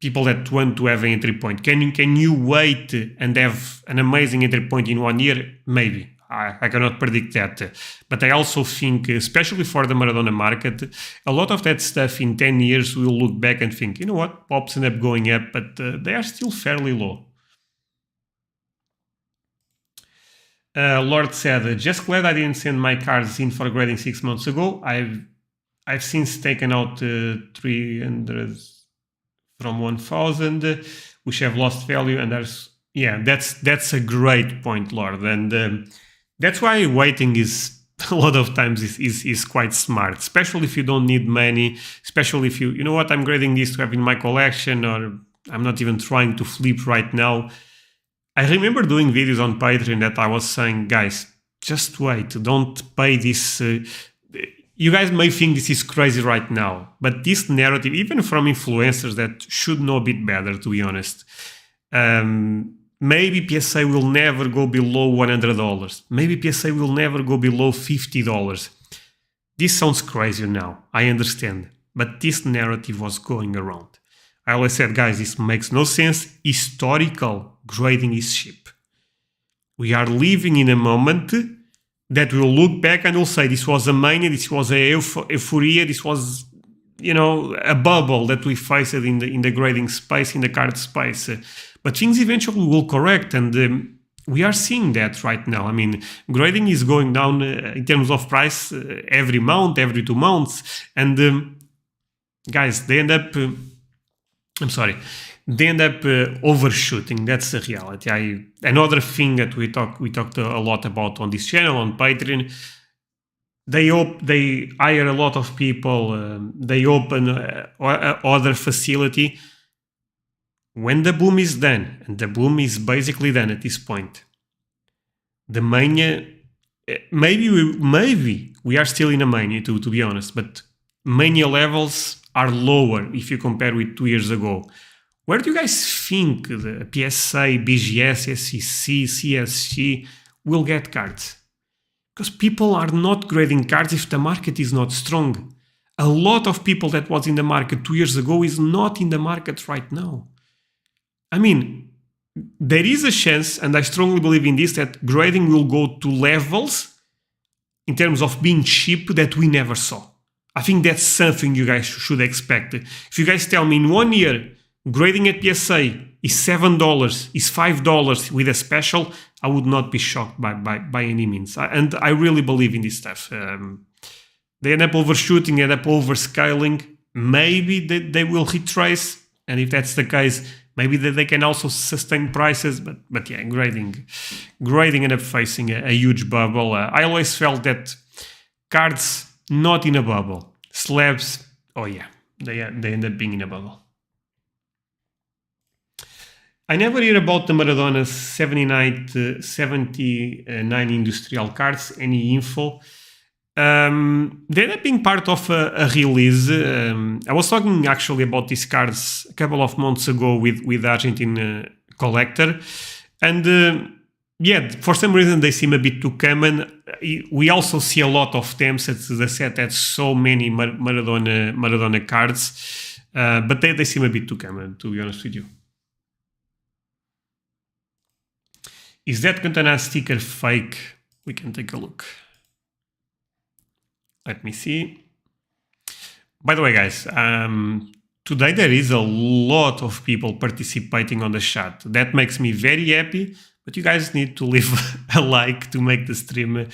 people that want to have an entry point. Can you wait and have an amazing entry point in 1 year? Maybe. I cannot predict that. But I also think, especially for the Maradona market, a lot of that stuff in 10 years we'll look back and think, you know what, pops end up going up, but they are still fairly low. Lord said, just glad I didn't send my cards in for grading 6 months ago. I've since taken out 300 from 1,000, which have lost value, and that's a great point, Lord, and that's why waiting is a lot of times is quite smart, especially if you don't need many, especially if you know what, I'm grading this to have in my collection, or I'm not even trying to flip right now. I remember doing videos on Patreon that I was saying, guys, just wait, don't pay this. You guys may think this is crazy right now, but this narrative, even from influencers that should know a bit better, to be honest, maybe PSA will never go below $100. Maybe PSA will never go below $50. This sounds crazy now, I understand, but this narrative was going around. I always said, guys, this makes no sense. Historical grading is cheap. We are living in a moment that we'll look back and we'll say this was a mania, this was a euphoria, this was, a bubble that we faced in the grading space, in the card space. But things eventually will correct, and we are seeing that right now. I mean, grading is going down in terms of price every month, every 2 months, and guys, they end up overshooting. That's the reality. Another thing that we talked a lot about on this channel, on Patreon, they hire a lot of people, they open other facility. When the boom is done, and the boom is basically done at this point, the mania, maybe we are still in a mania, to be honest, but mania levels are lower if you compare with 2 years ago. Where do you guys think the PSA, BGS, SEC, CSG will get cards? Because people are not grading cards if the market is not strong. A lot of people that was in the market 2 years ago is not in the market right now. I mean, there is a chance, and I strongly believe in this, that grading will go to levels in terms of being cheap that we never saw. I think that's something you guys should expect. If you guys tell me in 1 year grading at PSA is $7, is $5 with a special, I would not be shocked by any means. And I really believe in this stuff. They end up overshooting, end up overscaling. Maybe they will retrace, and if that's the case, maybe they can also sustain prices. But yeah, grading end up facing a huge bubble. I always felt that cards not in a bubble, slabs, oh yeah, they end up being in a bubble. I never hear about the Maradona 79 industrial cards, any info. They end up being part of a release. I was talking actually about these cards a couple of months ago with Argentine collector. And yeah, for some reason they seem a bit too common. We also see a lot of them since the set had so many Maradona cards. But they seem a bit too common, to be honest with you. Is that Cantona sticker fake? We can take a look. Let me see. By the way, guys, today there is a lot of people participating on the chat. That makes me very happy, but you guys need to leave a like to make the stream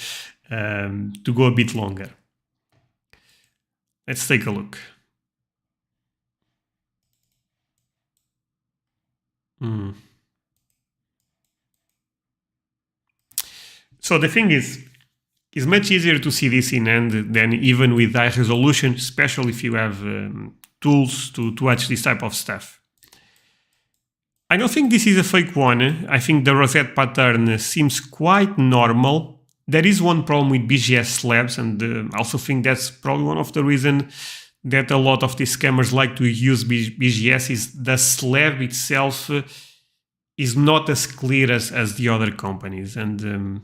to go a bit longer. Let's take a look. So the thing is, it's much easier to see this in hand than even with high resolution, especially if you have tools to watch this type of stuff. I don't think this is a fake one. I think the rosette pattern seems quite normal. There is one problem with BGS slabs, and I also think that's probably one of the reasons that a lot of these scammers like to use BGS is the slab itself is not as clear as the other companies, and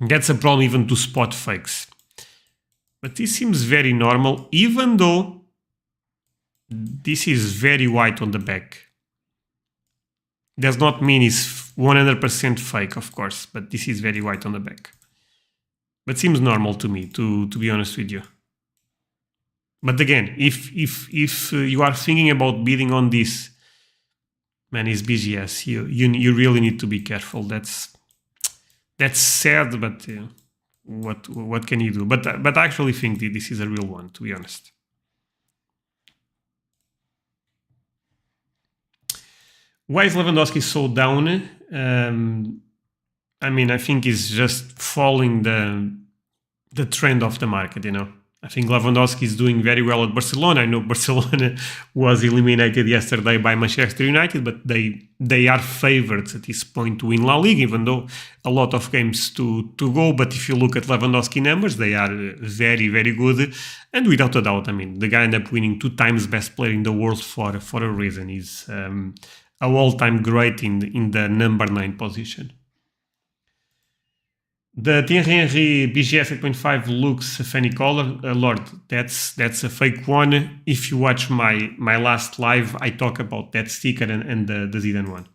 that's a problem even to spot fakes. But this seems very normal, even though this is very white on the back. Does not mean it's 100% fake, of course, but this is very white on the back. But seems normal to me, to be honest with you. But again, if you are thinking about bidding on this, man, it's BGS. You really need to be careful. That's sad, but what can you do? But I actually think that this is a real one, to be honest. Why is Lewandowski so down? I mean, I think it's just following the trend of the market, you know. I think Lewandowski is doing very well at Barcelona. I know Barcelona was eliminated yesterday by Manchester United, but they are favorites at this point to win La Liga, even though a lot of games to go. But if you look at Lewandowski numbers, they are very, very good. And without a doubt, I mean, the guy ended up winning 2 times best player in the world for a reason. He's a all-time great in the number 9 position. The Thierry Henry BGS 8.5 looks a funny color. Lord, that's a fake one. If you watch my last live, I talk about that sticker and the Zidane one.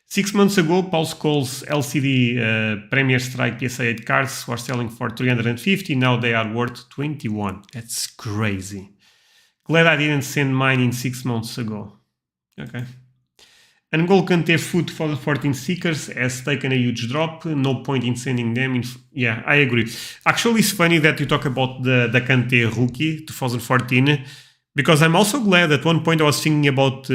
6 months ago, Paul Scholes LCD Premier Strike PSA 8 cards were selling for 350. Now they are worth 21. That's crazy. Glad I didn't send mine in 6 months ago. Okay. N'Golo Kanté foot for the 14 stickers has taken a huge drop. No point in sending them. Yeah, I agree. Actually, it's funny that you talk about the Kanté rookie 2014, because I'm also glad at one point I was thinking about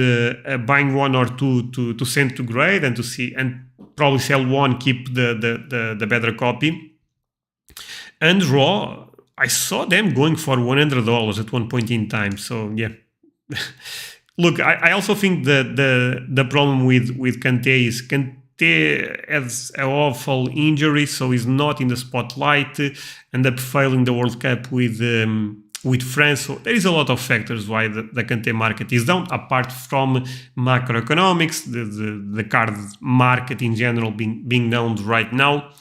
buying 1 or 2 to send to grade and to see, and probably sell 1, keep the better copy. And Raw, I saw them going for $100 at one point in time. So yeah. Look, I also think the problem with Kanté is Kanté has an awful injury, so he's not in the spotlight, end up failing the World Cup with France. So there is a lot of factors why the Kanté market is down, apart from macroeconomics, the card market in general being down right now.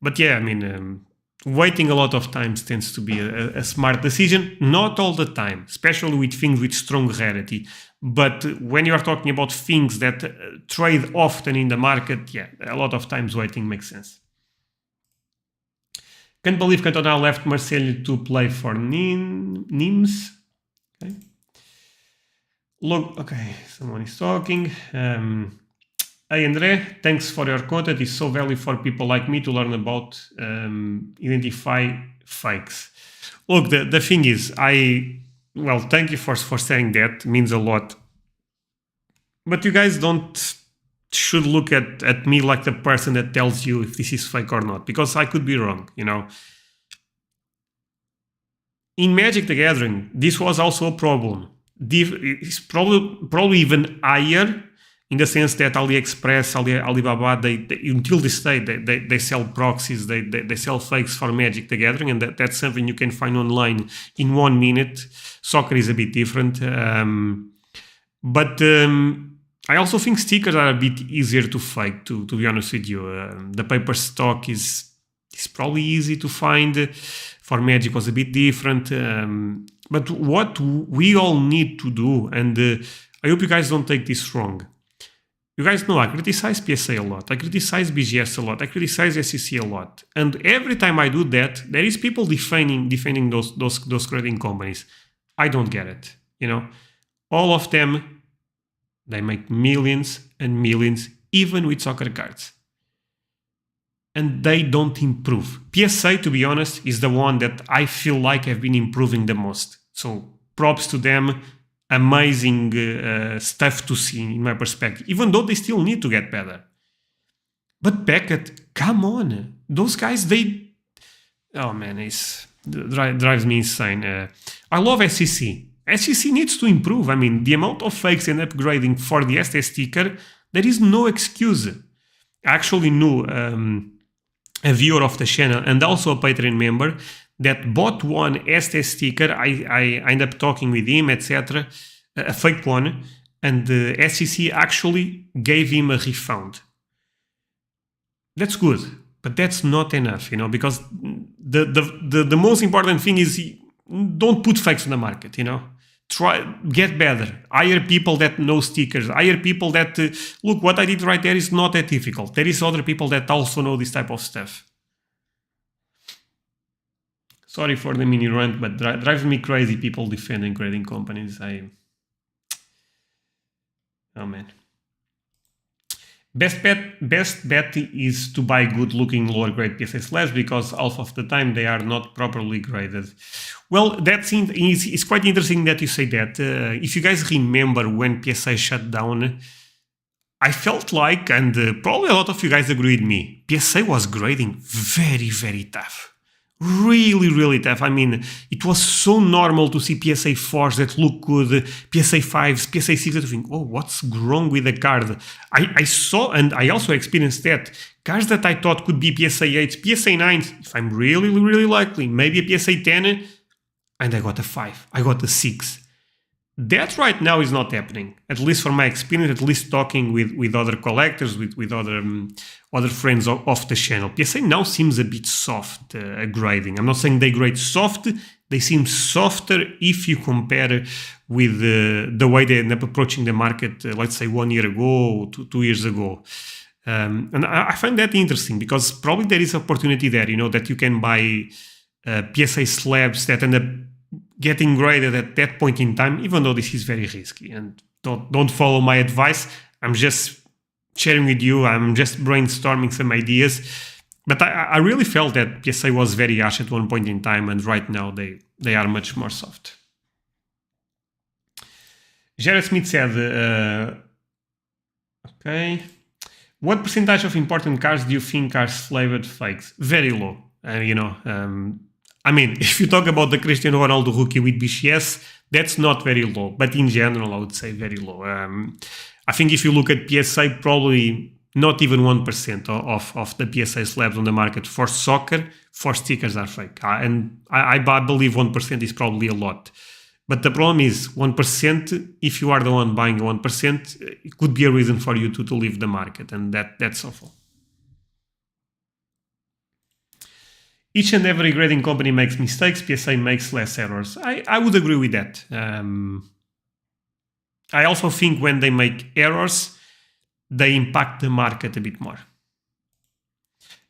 But yeah, I mean, waiting a lot of times tends to be a smart decision. Not all the time, especially with things with strong rarity. But when you are talking about things that trade often in the market, yeah, a lot of times waiting makes sense. Can't believe Cantona left Marseille to play for Nimes. Okay. Look, okay, someone is talking. Hey Andre, thanks for your content. It's so valuable for people like me to learn about identify fakes. Look, the thing is, well, thank you for saying that. It means a lot. But you guys don't should look at me like the person that tells you if this is fake or not, because I could be wrong, you know. In Magic the Gathering, this was also a problem. It's probably even higher in the sense that AliExpress, Alibaba, until this day, they sell proxies, they sell fakes for Magic the Gathering, and that's something you can find online in 1 minute. Soccer is a bit different. But I also think stickers are a bit easier to fake, to be honest with you. The paper stock is probably easy to find. For Magic was a bit different. But what we all need to do, and I hope you guys don't take this wrong. You guys know I criticize PSA a lot. I criticize BGS a lot. I criticize SEC a lot. And every time I do that, there is people defending those grading companies. I don't get it. You know, all of them, they make millions and millions, even with soccer cards. And they don't improve. PSA, to be honest, is the one that I feel like have been improving the most. So props to them. Amazing stuff to see in my perspective, even though they still need to get better. But Beckett, come on. Those guys, oh man, it drives me insane. I love SEC. SEC needs to improve. I mean, the amount of fakes and upgrading for the ST sticker, there is no excuse. I actually knew a viewer of the channel and also a Patreon member that bought one ST sticker. I ended up talking with him, etc. A fake one, and the SEC actually gave him a refund. That's good, but that's not enough, you know, because the most important thing is don't put fakes on the market, you know. Try get better. Hire people that know stickers. Hire people that look. What I did right there is not that difficult. There is other people that also know this type of stuff. Sorry for the mini rant, but drives me crazy. People defending grading companies. Oh man. Best bet is to buy good-looking lower-grade PSA slabs because half of the time they are not properly graded. Well, it's quite interesting that you say that. If you guys remember when PSA shut down, I felt like, and probably a lot of you guys agree with me, PSA was grading very, very tough. Really, really tough. I mean, it was so normal to see PSA 4s that look good, PSA 5s, PSA 6s, that you think, oh, what's wrong with the card? I saw, and I also experienced that, cards that I thought could be PSA 8s, PSA 9s, if I'm really, really likely, maybe a PSA 10, and I got a 5, I got a 6. That right now is not happening, at least from my experience, at least talking with other collectors, with other friends of the channel. PSA now seems a bit soft grading. I'm not saying they grade soft, they seem softer if you compare with the way they end up approaching the market, let's say 1 year ago, 2 years ago. And I find that interesting because probably there is opportunity there, you know, that you can buy PSA slabs that end up getting graded at that point in time, even though this is very risky. And don't follow my advice. I'm just sharing with you. I'm just brainstorming some ideas. But I really felt that PSA was very harsh at one point in time, and right now they are much more soft. Jared Smith said, okay, what percentage of important cards do you think are flavored fakes? Very low. I mean, if you talk about the Cristiano Ronaldo rookie with BCS, that's not very low. But in general, I would say very low. I think if you look at PSA, probably not even 1% of the PSA slabs on the market for soccer, for stickers are fake. And I believe 1% is probably a lot. But the problem is 1%, if you are the one buying 1%, it could be a reason for you to leave the market. And that's awful. Each and every grading company makes mistakes. PSA makes less errors. I would agree with that. I also think when they make errors, they impact the market a bit more.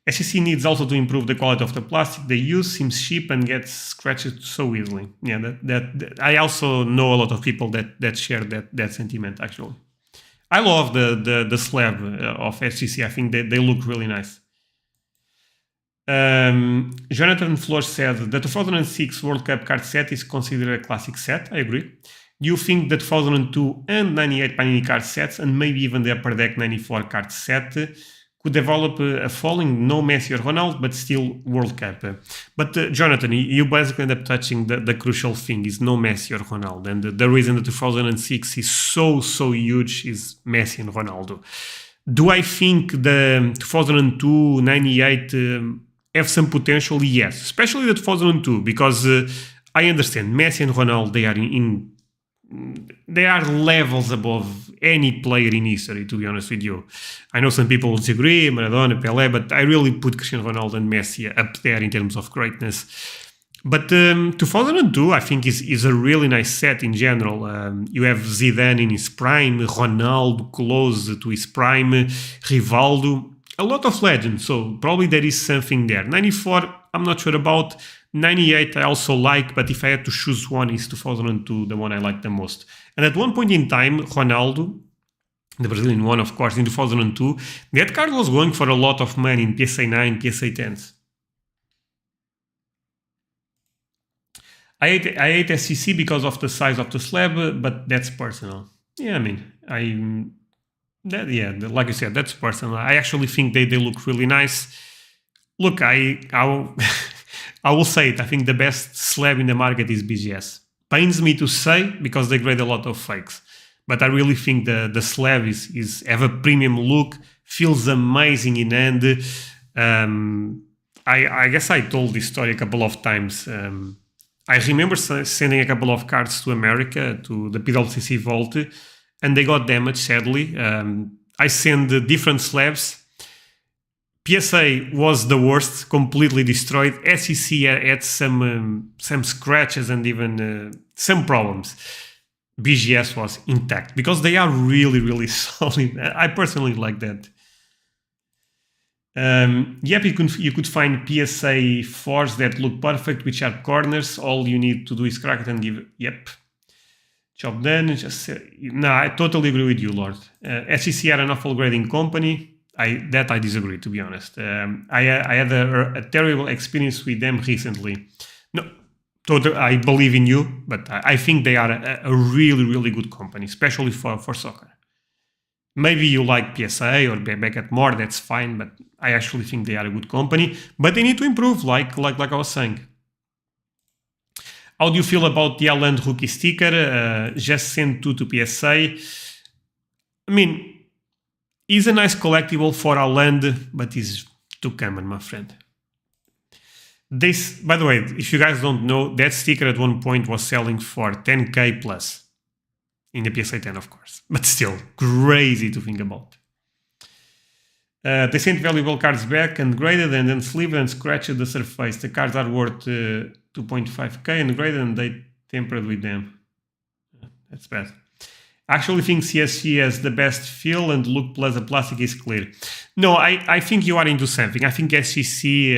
SCC needs also to improve the quality of the plastic they use. Seems cheap and gets scratched so easily. Yeah, that I also know a lot of people that share that sentiment. Actually, I love the slab of SCC. I think they look really nice. Jonathan Flores said the 2006 World Cup card set is considered a classic set. I agree. Do you think the 2002 and 98 Panini card sets, and maybe even the Upper Deck 94 card set, could develop a following, no Messi or Ronaldo, but still World Cup? But Jonathan, you basically end up touching the crucial thing, is no Messi or Ronaldo. And the reason the 2006 is so huge is Messi and Ronaldo. Do I think the 2002, 98 have some potential? Yes, especially the 2002, because I understand Messi and Ronaldo, they are levels above any player in history, to be honest with you. I know some people will disagree, Maradona, Pelé, but I really put Cristiano Ronaldo and Messi up there in terms of greatness. But 2002, I think, is a really nice set in general. You have Zidane in his prime, Ronaldo close to his prime, Rivaldo, a lot of legends, so probably there is something there. 94, I'm not sure about. 98 I also like, but if I had to choose one, is 2002 the one I like the most. And at one point in time, Ronaldo, the Brazilian one, of course, in 2002, that card was going for a lot of money in PSA 9, PSA 10s. I hate SCC because of the size of the slab, but that's personal. Yeah, I mean, like I said, that's personal. I actually think they look really nice. Look, I will say it. I think the best slab in the market is BGS. Pains me to say because they grade a lot of fakes, but I really think the slab is have a premium look, feels amazing in hand. I guess I told this story a couple of times. I remember sending a couple of cards to America, to the PWCC vault, and they got damaged, sadly. I sent different slabs. PSA was the worst, completely destroyed. SEC had some scratches and even some problems. BGS was intact because they are really solid. I personally like that. Yep, you could find PSA 4s that look perfect, which are corners. All you need to do is crack it and give it. Yep. Job done. No, I totally agree with you, Lord. SEC are an awful grading company. I disagree, to be honest. I had a terrible experience with them recently. No, totally, I believe in you, but I think they are a really good company, especially for soccer. Maybe you like PSA or Beckett more, that's fine, but I actually think they are a good company. But they need to improve, like I was saying. How do you feel about the Haaland rookie sticker? Just sent 2 to PSA. I mean, he's a nice collectible for Haaland, but he's too common, my friend. This, by the way, if you guys don't know, that sticker at one point was selling for 10k plus. In the PSA 10, of course. But still, crazy to think about. They sent valuable cards back and graded and then sleeved and scratched the surface. The cards are worth 2.5k and graded and they tempered with them. That's bad. I actually think CSG has the best feel and look plus the plastic is clear. No, I think you are into something. I think SCC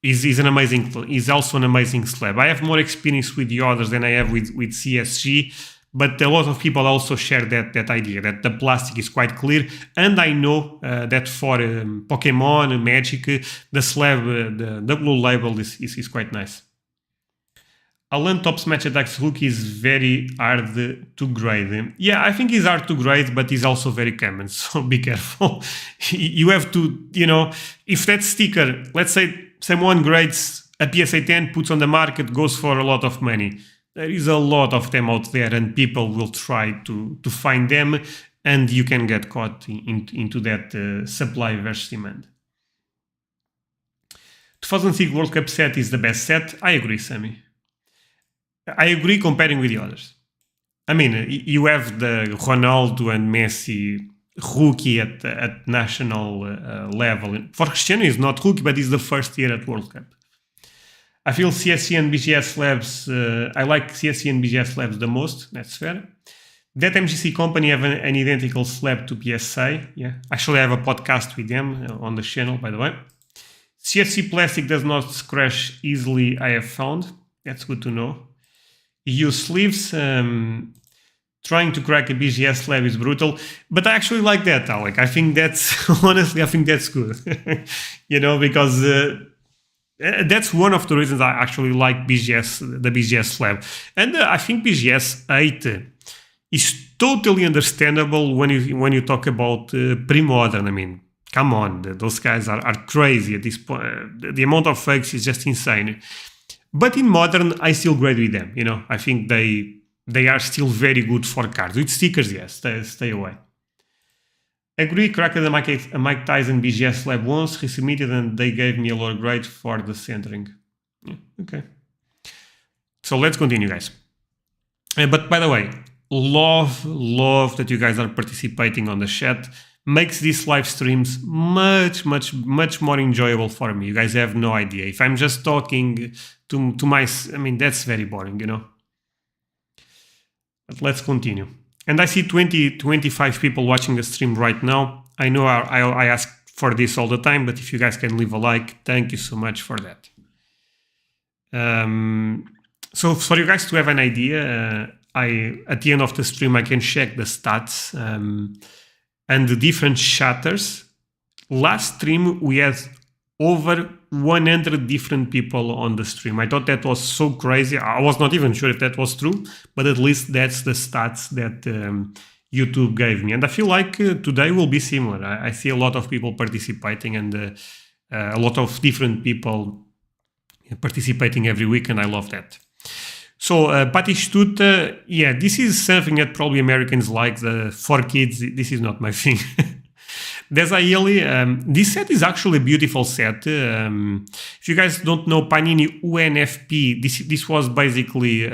is also an amazing slab. I have more experience with the others than I have with CSG. But a lot of people also share that idea, that the plastic is quite clear. And I know that for Pokemon, Magic, the slab, the blue label is quite nice. Haaland Topps Match Attacks rookie is very hard to grade. Yeah, I think he's hard to grade, but he's also very common, so be careful. You have to, if that sticker, let's say someone grades a PSA 10, puts on the market, goes for a lot of money. There is a lot of them out there and people will try to find them and you can get caught into that supply versus demand. 2006 World Cup set is the best set. I agree, Sammy. I agree comparing with the others. I mean, you have the Ronaldo and Messi rookie at national level. For Cristiano, he's not rookie, but he's the first year at World Cup. I feel CSC and BGS Labs, I like CSC and BGS Labs the most, that's fair. that MGC company have an identical slab to PSA. Yeah, actually I have a podcast with them on the channel, by the way. CFC plastic does not scratch easily, I have found. That's good to know. You use sleeves. Trying to crack a BGS slab is brutal, but I actually like that, Alec. I think that's, honestly, I think that's good. Because that's one of the reasons I actually like the BGS slab. And I think BGS 8 is totally understandable when you talk about pre-modern. I mean, come on, those guys are crazy at this point. The amount of fakes is just insane. But in modern, I still grade with them. I think they are still very good for cards. With stickers, yes, stay away. Agree, cracked a Mike Tyson BGS slab once, resubmitted, and they gave me a lower grade for the centering. Yeah, okay. So let's continue, guys. But by the way, love that you guys are participating on the chat. Makes these live streams much more enjoyable for me. You guys have no idea. If I'm just talking to that's very boring, But let's continue. And I see 25 people watching the stream right now. I know I ask for this all the time, but if you guys can leave a like, thank you so much for that. So for you guys to have an idea, at the end of the stream, I can check the stats and the different shatters. Last stream, we had over 100 different people on the stream. I thought that was so crazy. I was not even sure if that was true, but at least that's the stats that YouTube gave me. And I feel like today will be similar. I see a lot of people participating and a lot of different people participating every week, and I love that. So, Patistut, this is something that probably Americans like. For kids, this is not my thing. Desailly, this set is actually a beautiful set. If you guys don't know Panini UNFP, this was basically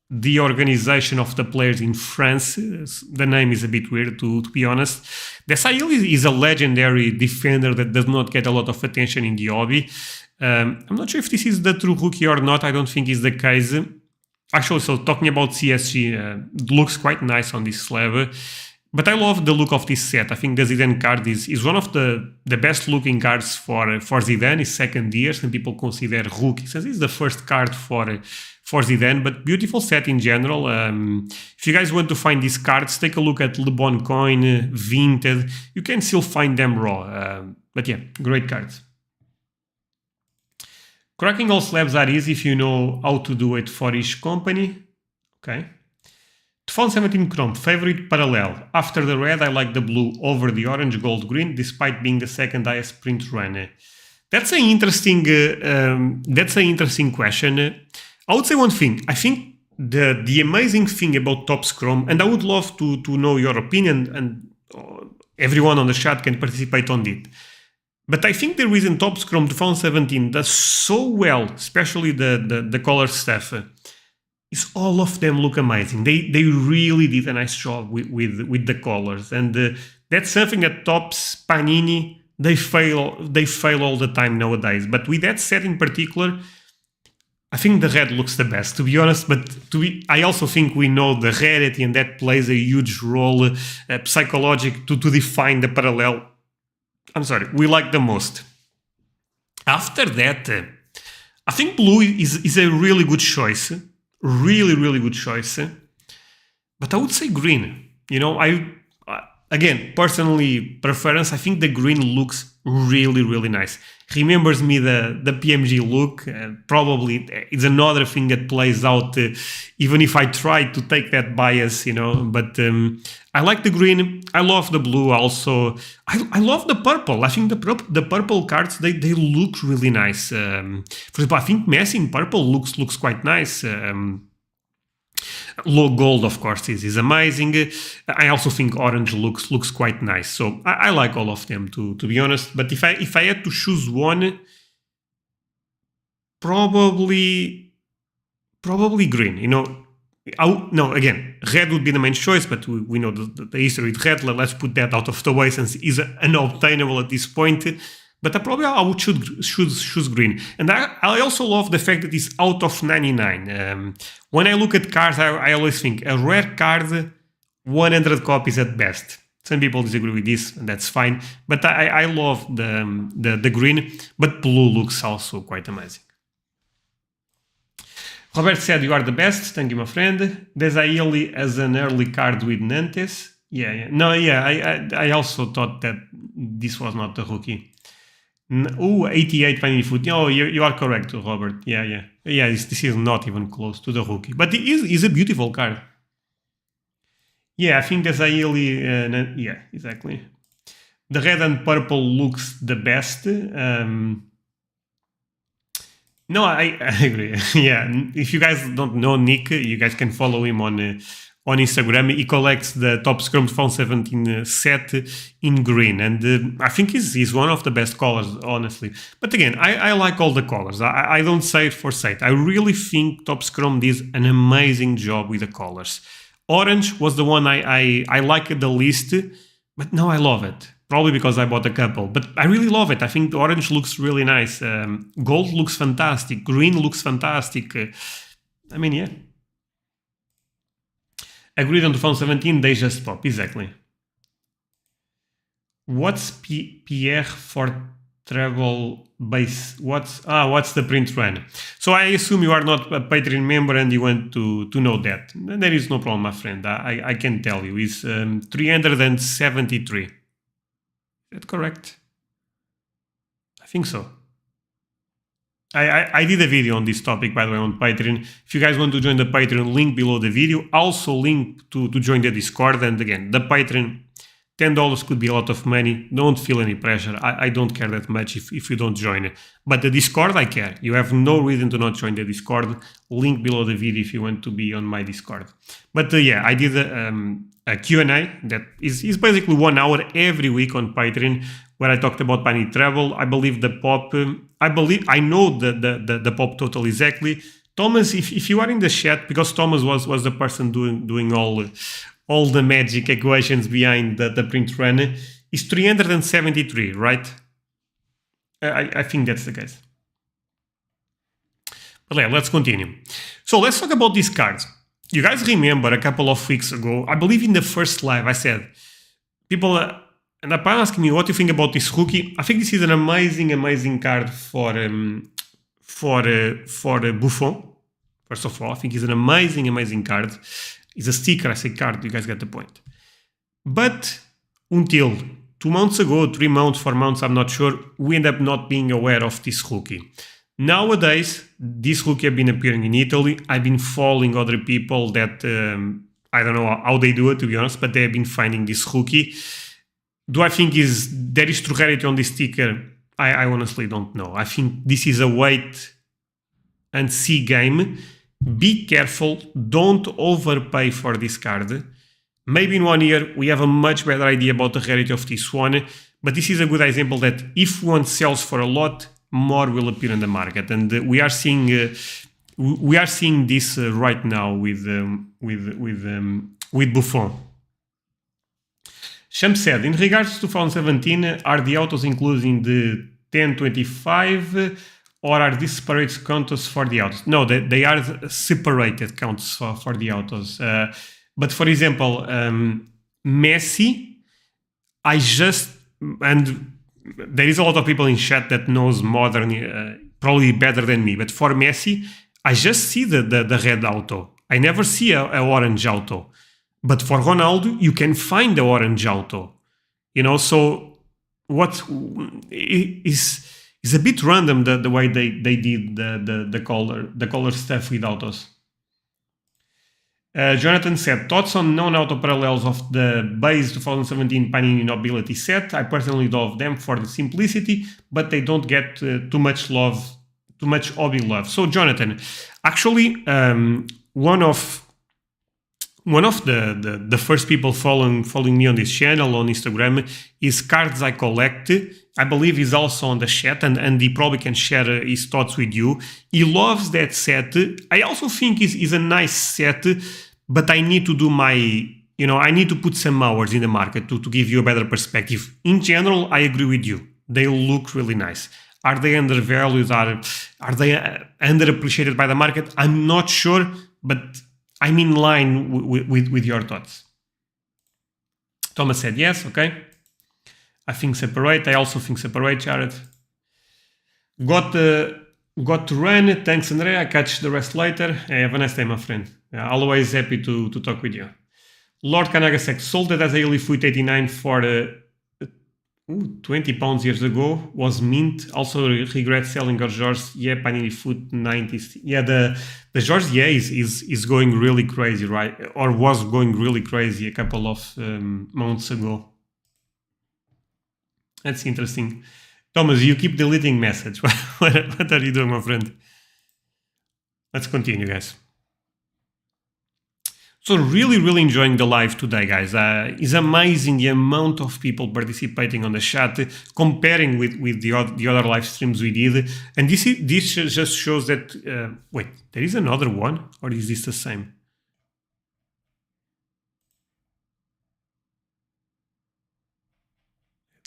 the organization of the players in France. The name is a bit weird, to be honest. Desailly is a legendary defender that does not get a lot of attention in the hobby. I'm not sure if this is the true rookie or not. I don't think it's the case. Actually, so talking about CSG, looks quite nice on this slab. But I love the look of this set. I think the Zidane card is one of the best looking cards for Zidane. His second year, some people consider rookie. Since it's the first card for Zidane, but beautiful set in general. If you guys want to find these cards, take a look at Le Bon Coin, Vinted. You can still find them raw. But yeah, great cards. Cracking all slabs are easy if you know how to do it for each company. Okay. 2017 Chrome, favorite parallel. After the red, I like the blue over the orange, gold, green, despite being the second highest print run. That's an interesting question. I would say one thing. I think the amazing thing about Topps Chrome, and I would love to know your opinion, and everyone on the chat can participate on it. But I think the reason Topps Chrome 2017 does so well, especially the color stuff, is all of them look amazing. They really did a nice job with the colors, and that's something that Topps, Panini, they fail all the time nowadays. But with that set in particular, I think the red looks the best, to be honest. But I also think we know the rarity, and that plays a huge role, psychological, to define the parallel. I'm sorry, we like the most. After that, I think blue is a really good choice. Really good choice. But I would say green. Again, personally preference, I think the green looks really nice. Remembers me the PMG look. Probably it's another thing that plays out, even if I try to take that bias, But I like the green. I love the blue also. I love the purple. I think the purple cards, they look really nice. For example, I think Messi in purple looks quite nice. Low gold, of course, is amazing. I also think orange looks quite nice. So I like all of them, to be honest. But if I had to choose one, probably green. No, again, red would be the main choice, but we know the history with red. Let's put that out of the way since it's unobtainable at this point. But I would choose green. And I also love the fact that it's out of 99. When I look at cards, I always think a rare card 100 copies at best. Some people disagree with this, and that's fine. But I love the green, but blue looks also quite amazing. Robert said, you are the best. Thank you, my friend. Desailly as an early card with Nantes. Yeah. No, yeah, I also thought that this was not the rookie. 88 Panini Foot. Oh, you are correct, Robert. Yeah. This is not even close to the rookie. But it is a beautiful card. Yeah, I think Desailly... yeah, exactly. The red and purple looks the best. No, I agree. Yeah, if you guys don't know Nick, you guys can follow him on Instagram. He collects the Top Scrum 2017 set in green, and I think he's one of the best colors, honestly. But again, I like all the colors. I don't say it for say it. I really think Top Scrum did an amazing job with the colors. Orange was the one I liked the least, but now I love it. Probably because I bought a couple, but I really love it. I think the orange looks really nice. Gold looks fantastic. Green looks fantastic. I mean, yeah. Agreed on 2017, they just pop. Exactly. What's Pierre for travel base? What's the print run? So I assume you are not a Patreon member and you want to know that. There is no problem, my friend. I can tell you. It's 373. Is that correct? I think so. I did a video on this topic, by the way, on Patreon. If you guys want to join the Patreon, link below the video. Also link to join the Discord. And again, the Patreon, $10 could be a lot of money. Don't feel any pressure. I don't care that much if you don't join it. But the Discord, I care. You have no reason to not join the Discord. Link below the video if you want to be on my Discord. But yeah, I did a Q&A that is basically 1 hour every week on Patreon where I talked about Panini Travel. I believe the pop... I know the pop total exactly. Thomas, if you are in the chat, because Thomas was the person doing all the magic equations behind the print run, is 373, right? I think that's the case. But yeah, let's continue. So let's talk about these cards. You guys remember a couple of weeks ago, I believe in the first live, I said, people end up asking me what you think about this rookie. I think this is an amazing card for Buffon. First of all, I think it's an amazing card. It's a sticker, I say card, you guys get the point. But until 2 months ago, 3 months, 4 months, I'm not sure, we end up not being aware of this rookie. Nowadays, this rookie have been appearing in Italy. I've been following other people that, I don't know how they do it, to be honest, but they have been finding this rookie. Do I think there is true rarity on this sticker? I honestly don't know. I think this is a wait and see game. Be careful. Don't overpay for this card. Maybe in 1 year we have a much better idea about the rarity of this one. But this is a good example that if one sells for a lot, more will appear in the market, and we are seeing this right now with Buffon. Shams said, in regards to 2017, are the autos included in the 1025 or are these separate counts for the autos? No, they are separated counts for the autos. But for example, Messi, and there is a lot of people in chat that knows modern probably better than me, but for Messi, I just see the red auto. I never see a orange auto. But for Ronaldo, you can find the orange auto. You know, so what is a bit random the way they did the color stuff with autos. Jonathan said, thoughts on non-auto parallels of the base 2017 Panini Nobility set. I personally love them for the simplicity, but they don't get too much hobby love. So Jonathan, actually, one of the first people following me on this channel on Instagram is Cards I Collect. I believe he's also on the chat, and he probably can share his thoughts with you. He loves that set. I also think is a nice set, but I need to do I need to put some hours in the market to give you a better perspective. In general, I agree with you. They look really nice. Are they undervalued? Are they underappreciated by the market? I'm not sure, but I'm in line with your thoughts. Thomas said yes, okay. I think separate. I also think separate, Jared. Got to run. Thanks, Andrea. I catch the rest later. Hey, have a nice day, my friend. Always happy to talk with you. Lord Kanagasek sold it as a Illifuit 89 for £20 years ago. Was mint. Also regret selling our George Ye Panini Foot 90. Yeah, the George Ye is going really crazy, right? Or was going really crazy a couple of months ago. That's interesting. Thomas, you keep deleting message. What are you doing, my friend? Let's continue, guys. So really enjoying the live today, guys. It's amazing the amount of people participating on the chat, comparing with the other live streams we did. And this just shows that, wait, there is another one? Or is this the same?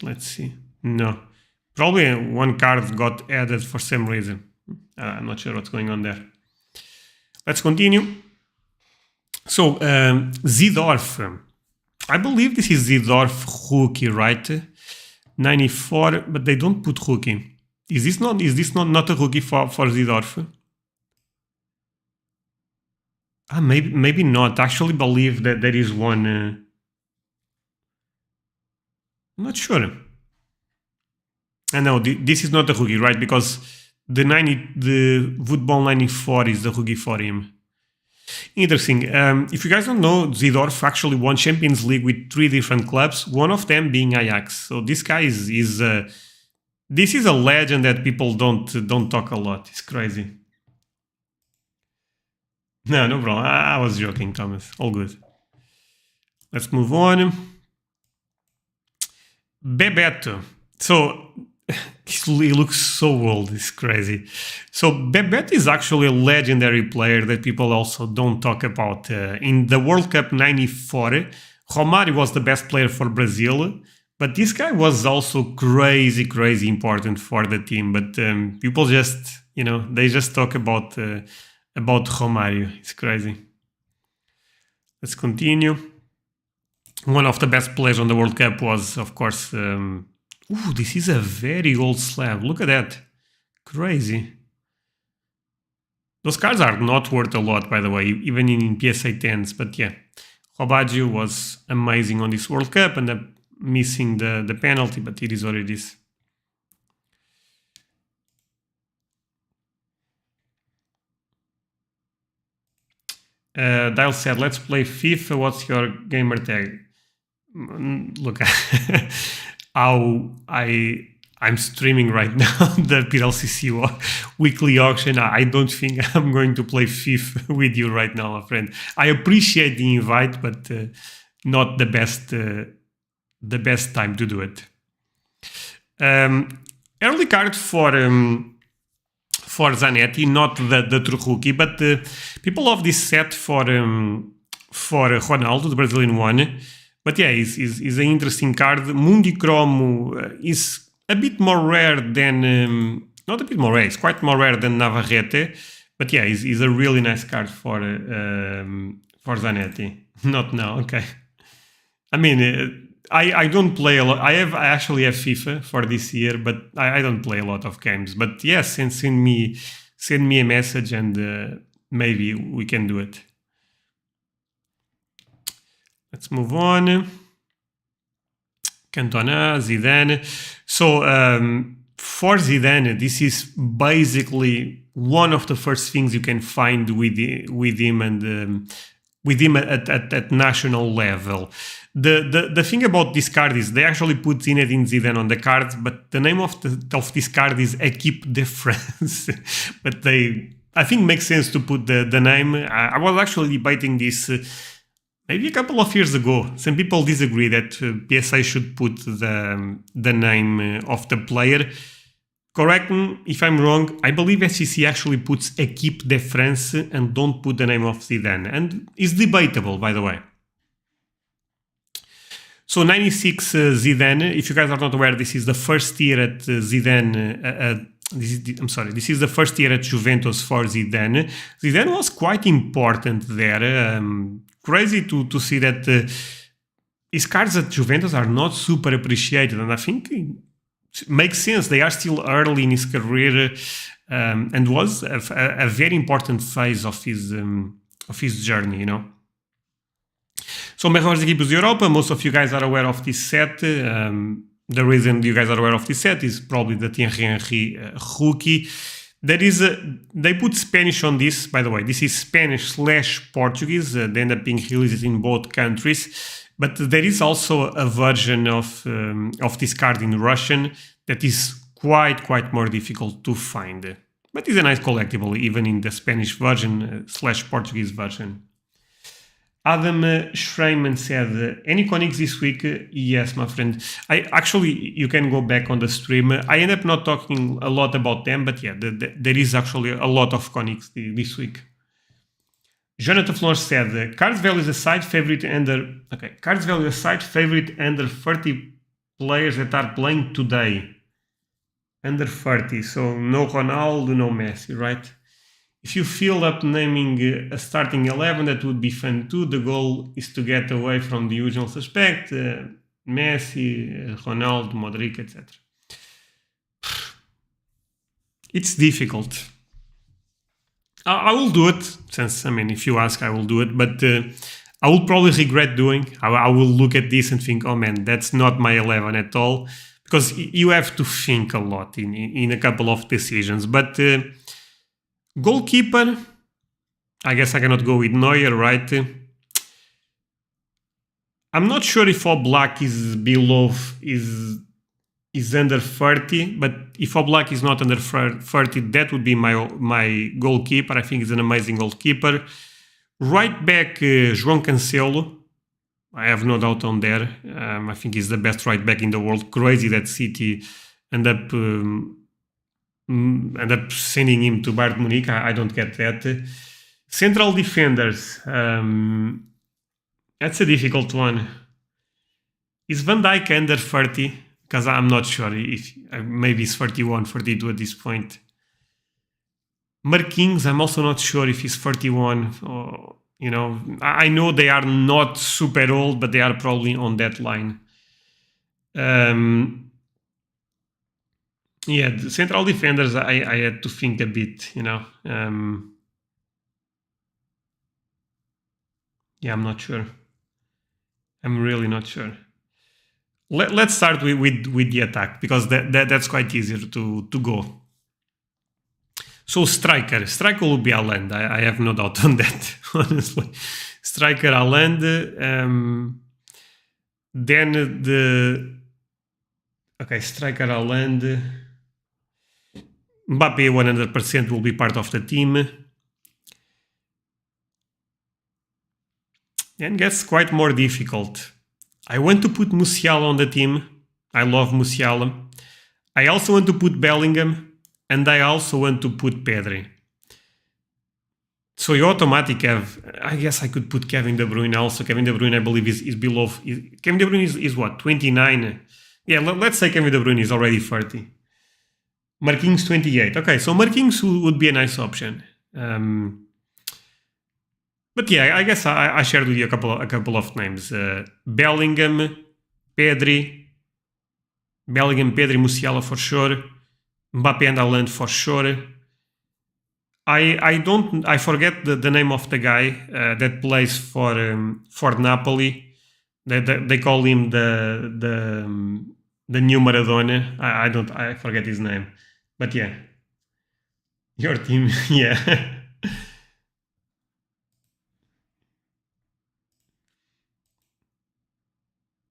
Let's see. No. Probably one card got added for some reason. I'm not sure what's going on there. Let's continue. So, Zidorf. I believe this is Zidorf rookie, right? 94, but they don't put rookie. Is this not a rookie for Zidorf? Maybe not. I actually believe that there is one. I'm not sure. No, this is not a rookie, right? Because the Football 94 is the rookie for him. Interesting. If you guys don't know, Zidorf actually won Champions League with 3 different clubs, one of them being Ajax. So this guy is this is a legend that people don't talk a lot. It's crazy. No problem. I was joking, Thomas. All good. Let's move on. Bebeto. So he looks so old. It's crazy. So Bebeto is actually a legendary player that people also don't talk about. In the World Cup 94, Romário was the best player for Brazil, but this guy was also crazy important for the team. But people just, they just talk about Romário. It's crazy. Let's continue. One of the best players on the World Cup was, of course, this is a very old slab. Look at that. Crazy. Those cards are not worth a lot, by the way, even in PSA 10s. But yeah, Robaggio was amazing on this World Cup and missing the penalty, but it is what it is. Dial said, let's play FIFA. What's your gamer tag? Look, I'm streaming right now the PWCC weekly auction. I don't think I'm going to play FIFA with you right now, my friend. I appreciate the invite, but not the best time to do it. Early card for Zanetti, not the true rookie, but people love this set for Ronaldo, the Brazilian one. But yeah, is an interesting card. Mundicromo is a bit more rare than... not a bit more rare, it's quite more rare than Navarrete. But yeah, is a really nice card for Zanetti. Not now, okay. I mean, I don't play a lot. I actually have FIFA for this year, but I don't play a lot of games. But yes, and send me a message and maybe we can do it. Let's move on. Cantona, Zidane. So for Zidane, this is basically one of the first things you can find with him and with him at national level. The thing about this card is they actually put Zinedine Zidane on the card, but the name of this card is Equipe de France. But I think makes sense to put the name. I was actually debating this maybe a couple of years ago. Some people disagree that PSA should put the name of the player. Correct me if I'm wrong. I believe SCC actually puts Equipe de France and don't put the name of Zidane. And it's debatable, by the way. So 96 Zidane. If you guys are not aware, this is the first year at Zidane. This is the first year at Juventus for Zidane. Zidane was quite important there. Crazy to see that his cards at Juventus are not super appreciated, and I think it makes sense. They are still early in his career, and was a very important phase of his journey, you know. São melhores equipas da Europa. Most of you guys are aware of this set. The reason you guys are aware of this set is probably the Thierry Henry rookie. They put Spanish on this, by the way. This is Spanish/Portuguese. They end up being released in both countries. But there is also a version of this card in Russian that is quite more difficult to find. But it's a nice collectible, even in the Spanish version /Portuguese version. Adam Schreiman said, any conics this week? Yes, my friend. You can go back on the stream. I end up not talking a lot about them, but yeah, there is actually a lot of conics this week. Jonathan Flores said, cards values aside, favorite under 30 players that are playing today. Under 30, so no Ronaldo, no Messi, right? If you feel up naming a starting 11, that would be fun too. The goal is to get away from the usual suspect, Messi, Ronaldo, Modric, etc. It's difficult. I will do it, since, I mean, if you ask, I will do it, but I will probably regret doing. I will look at this and think, oh man, that's not my 11 at all, because you have to think a lot in a couple of decisions. But goalkeeper, I guess I cannot go with Neuer, right? I'm not sure if Oblak is under 30, but if Oblak is not under 30, that would be my goalkeeper. I think he's an amazing goalkeeper. Right back, João Cancelo. I have no doubt on there. I think he's the best right back in the world. Crazy that City end up sending him to Bayern Munich. I don't get that. Central defenders. That's a difficult one. Is Van Dijk under 30? Because I'm not sure if maybe it's 31, 42 at this point. Marquinhos, I'm also not sure if he's 31. Or, you know, I know they are not super old, but they are probably on that line. Yeah, the central defenders, I had to think a bit, you know. Yeah, I'm not sure. I'm really not sure. Let's start with the attack, because that's quite easier to go. So striker will be Haaland. I have no doubt on that, honestly. Striker Haaland. Striker Haaland. Mbappe 100% will be part of the team. And gets quite more difficult. I want to put Musiala on the team. I love Musiala. I also want to put Bellingham, and I also want to put Pedri. So you automatically have, I guess I could put Kevin De Bruyne also. Kevin De Bruyne, I believe, is below. Kevin De Bruyne is what, 29? Yeah, let's say Kevin De Bruyne is already 30. Marquinhos 28. Okay, so Marquinhos would be a nice option. But yeah, I guess I shared with you a couple of names. Bellingham, Pedri, Musiala for sure. Mbappe and Haaland for sure. I forget the name of the guy that plays for Napoli. They call him the new Maradona. I forget his name. But yeah. Your team, yeah.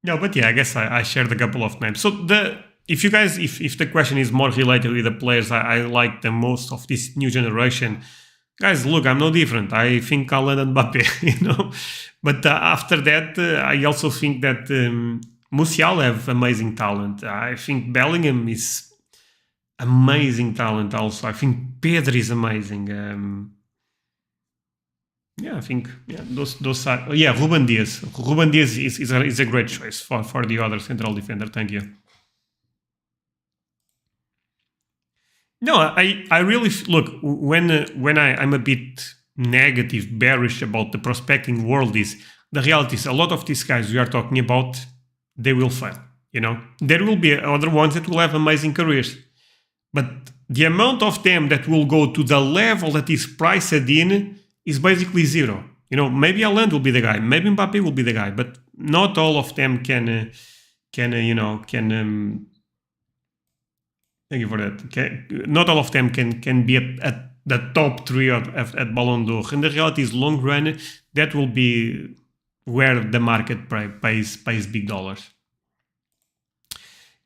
No, but yeah, I guess I shared a couple of names. So if the question is more related with the players I like the most of this new generation, guys, look, I'm no different. I think Haaland and Mbappe, you know. But after that, I also think that Musiala have amazing talent. I think Bellingham is amazing talent also. I think Pedri is amazing. Yeah, I think those are. Yeah, Ruben Dias. Ruben Dias is a great choice for the other central defender. Thank you. No, I really look when I'm a bit negative, bearish about the prospecting world is, the reality is a lot of these guys we are talking about, they will fail. There will be other ones that will have amazing careers, but the amount of them that will go to the level that is priced in is basically zero. Maybe Haaland will be the guy, maybe Mbappe will be the guy, but not all of them can. Thank you for that. Not all of them can be at the top 3 at Ballon d'Or. And the reality is, long run, that will be where the market pays big dollars.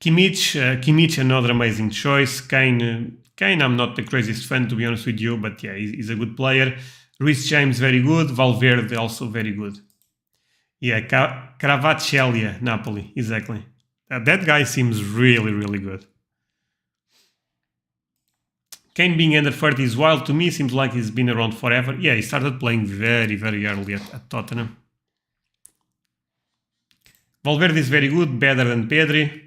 Kimmich, another amazing choice. Kane, I'm not the craziest fan, to be honest with you, but yeah, he's a good player. Reece James, very good. Valverde, also very good. Yeah, Kvaratskhelia, Napoli, exactly. That guy seems really, really good. Kane being under 30 is wild to me. Seems like he's been around forever. Yeah, he started playing very, very early at Tottenham. Valverde is very good, better than Pedri.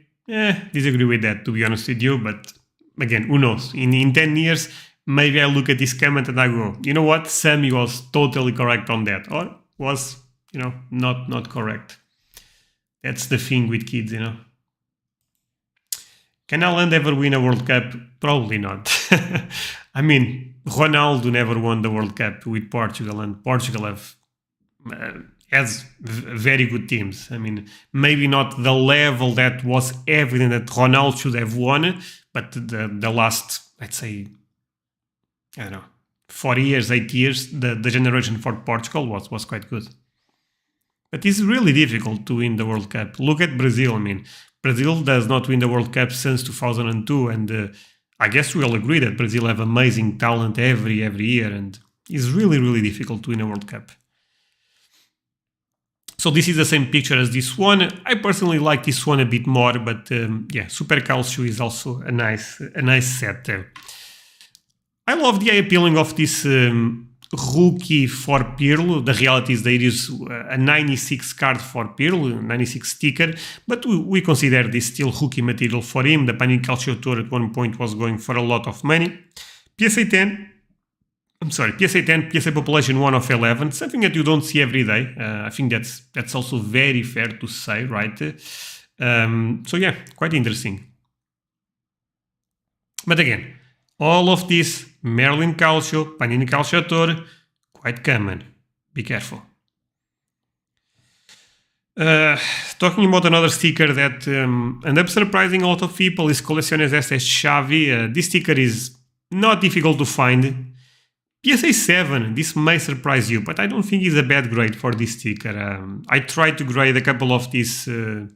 Disagree with that, to be honest with you. But again, who knows? In 10 years, maybe I look at this comment and I go, you know what? Sammy was totally correct on that. Or was, not correct. That's the thing with kids, Can Haaland ever win a World Cup? Probably not. I mean, Ronaldo never won the World Cup with Portugal, and Portugal has very good teams. I mean, maybe not the level that was evident that Ronaldo should have won, but the last, let's say, 4 years, 8 years, the generation for Portugal was quite good. But it's really difficult to win the World Cup. Look at Brazil. I mean, Brazil does not win the World Cup since 2002, and I guess we'll agree that Brazil have amazing talent every year, and it's really, really difficult to win a World Cup. So this is the same picture as this one. I personally like this one a bit more, but Super Calcio is also a nice set there. I love the appealing of this rookie for Pirlo. The reality is they use a 96 card for Pirlo, 96 sticker, but we consider this still rookie material for him. The Panini Calcio Tour at one point was going for a lot of money. PSA 10, PSA Population 1 of 11, something that you don't see every day. I think that's also very fair to say, right? So yeah, quite interesting. But again, all of this, Merlin Calcio, Panini Calcio Tour, quite common. Be careful. Talking about another sticker that ended up surprising a lot of people is Colecciones Estas Xavi. This sticker is not difficult to find. PSA 7, this may surprise you, but I don't think it's a bad grade for this sticker. I tried to grade a couple of these, I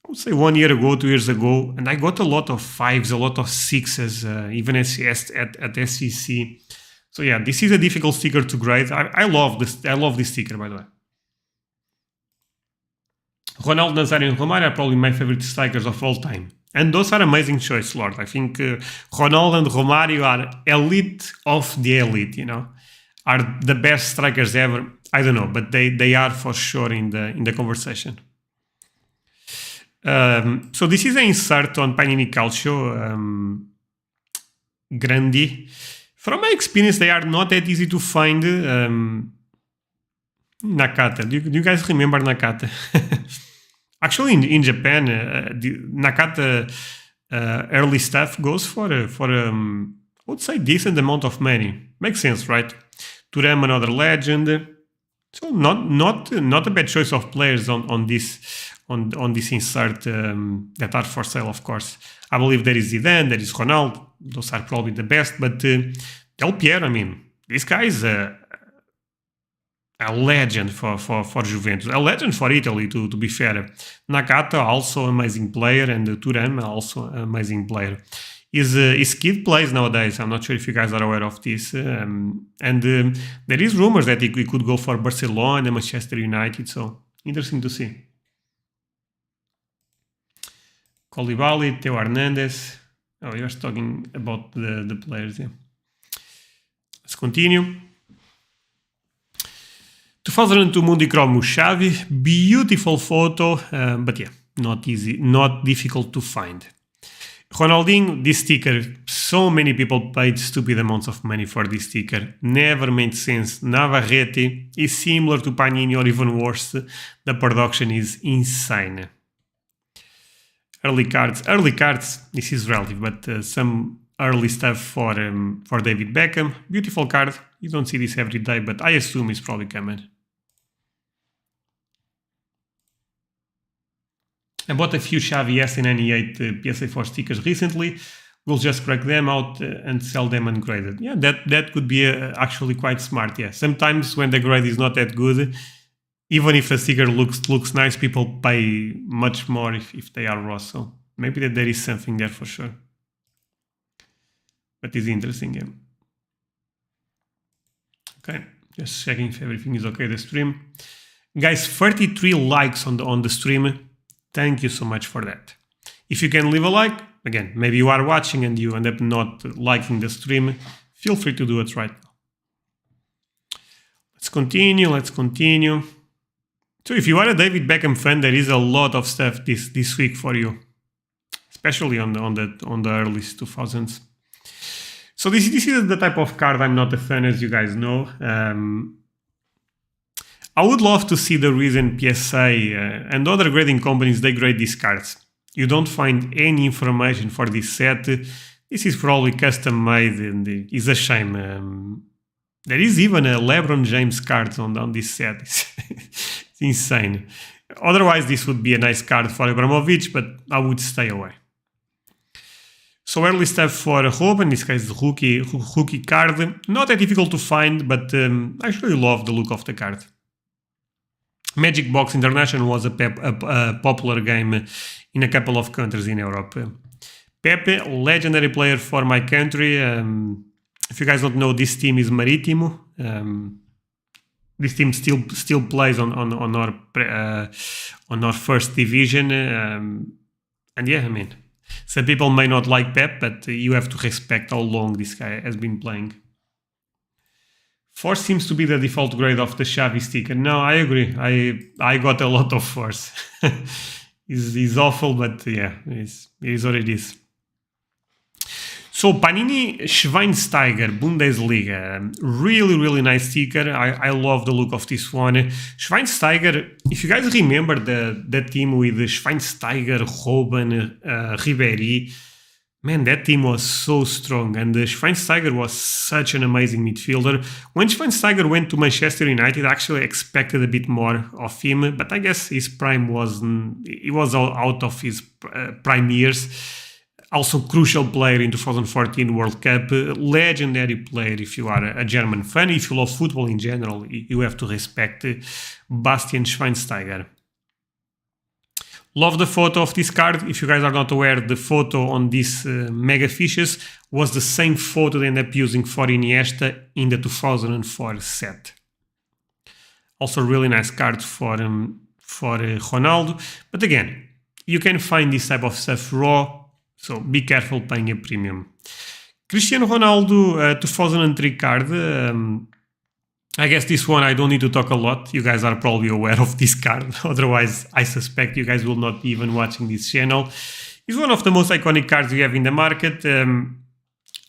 would say 1 year ago, 2 years ago, and I got a lot of 5s, a lot of 6s, even at SCC. So yeah, this is a difficult sticker to grade. I love this. I love this sticker, by the way. Ronaldo, Nazário, and Romário are probably my favorite strikers of all time. And those are amazing choices, Lord. I think Ronaldo and Romário are elite of the elite, are the best strikers ever. I don't know, but they are for sure in the conversation. So this is an insert on Panini Calcio, Grandi. From my experience, they are not that easy to find. Nakata. Do you guys remember Nakata? Actually, in Japan, Nakata early stuff goes for I would say decent amount of money. Makes sense, right? Thuram, another legend. So not a bad choice of players on this insert that are for sale, of course. I believe there is Zidane, there is Ronaldo. Those are probably the best. But Del Piero, I mean, this guy is a legend for Juventus, a legend for Italy, to be fair. Nakata, also amazing player, and Thuram, also amazing player. His kid plays nowadays. I'm not sure if you guys are aware of this. There is rumors that he could go for Barcelona and Manchester United, so interesting to see. Koulibaly, Theo Hernandez. Oh, you're talking about the players, yeah. Let's continue. 2002 Mundicromo Xavi, beautiful photo, but yeah, not easy, not difficult to find. Ronaldinho, this sticker So many people paid stupid amounts of money for this sticker. Never made sense. Navarrete is similar to Panini or even worse. The production is insane. Early cards, this is relative, but some early stuff for David Beckham. Beautiful card. You don't see this every day, but I assume it's probably coming. I bought a few Xavi S98 PSA4 stickers recently. We'll just crack them out and sell them ungraded. Yeah, that could be actually quite smart. Yeah, sometimes when the grade is not that good, even if the sticker looks nice, people pay much more if they are raw. So maybe that there is something there for sure. But it's interesting. Yeah. Okay, just checking if everything is okay. The stream, guys, 33 likes on the stream. Thank you so much for that. If you can leave a like, again, maybe you are watching and you end up not liking the stream, feel free to do it right now. Let's continue. So if you are a David Beckham fan, there is a lot of stuff this week for you, especially on the early 2000s. So this is the type of card I'm not a fan, as you guys know. I would love to see the reason PSA and other grading companies they grade these cards. You don't find any information for this set. This is probably custom made and it's a shame. There is even a LeBron James card on this set. It's insane. Otherwise, this would be a nice card for Abramovich, but I would stay away. So early stuff for Hope, in this case the rookie card. Not that difficult to find, but I actually love the look of the card. Magic Box International was a popular game in a couple of countries in Europe. Pepe, legendary player for my country. If you guys don't know, this team is Marítimo. This team still plays on our first division. And yeah, I mean, some people may not like Pep, but you have to respect how long this guy has been playing. 4 seems to be the default grade of the Xavi sticker. No, I agree. I got a lot of 4s. It's awful, but yeah, it is what it is. So Panini Schweinsteiger Bundesliga, really nice sticker. I love the look of this one. Schweinsteiger, if you guys remember the team with Schweinsteiger, Robben, Ribéry, man, that team was so strong, and Schweinsteiger was such an amazing midfielder. When Schweinsteiger went to Manchester United, I actually expected a bit more of him, but I guess his prime wasn't. He was out of his prime years. Also, crucial player in 2014 World Cup. Legendary player if you are a German fan. If you love football in general, you have to respect Bastian Schweinsteiger. Love the photo of this card. If you guys are not aware, the photo on these mega fishes was the same photo they ended up using for Iniesta in the 2004 set. Also, really nice card for Ronaldo. But again, you can find this type of stuff raw, so be careful paying a premium. Cristiano Ronaldo 2003 card. I guess this one I don't need to talk a lot. You guys are probably aware of this card. Otherwise, I suspect you guys will not be even watching this channel. It's one of the most iconic cards we have in the market.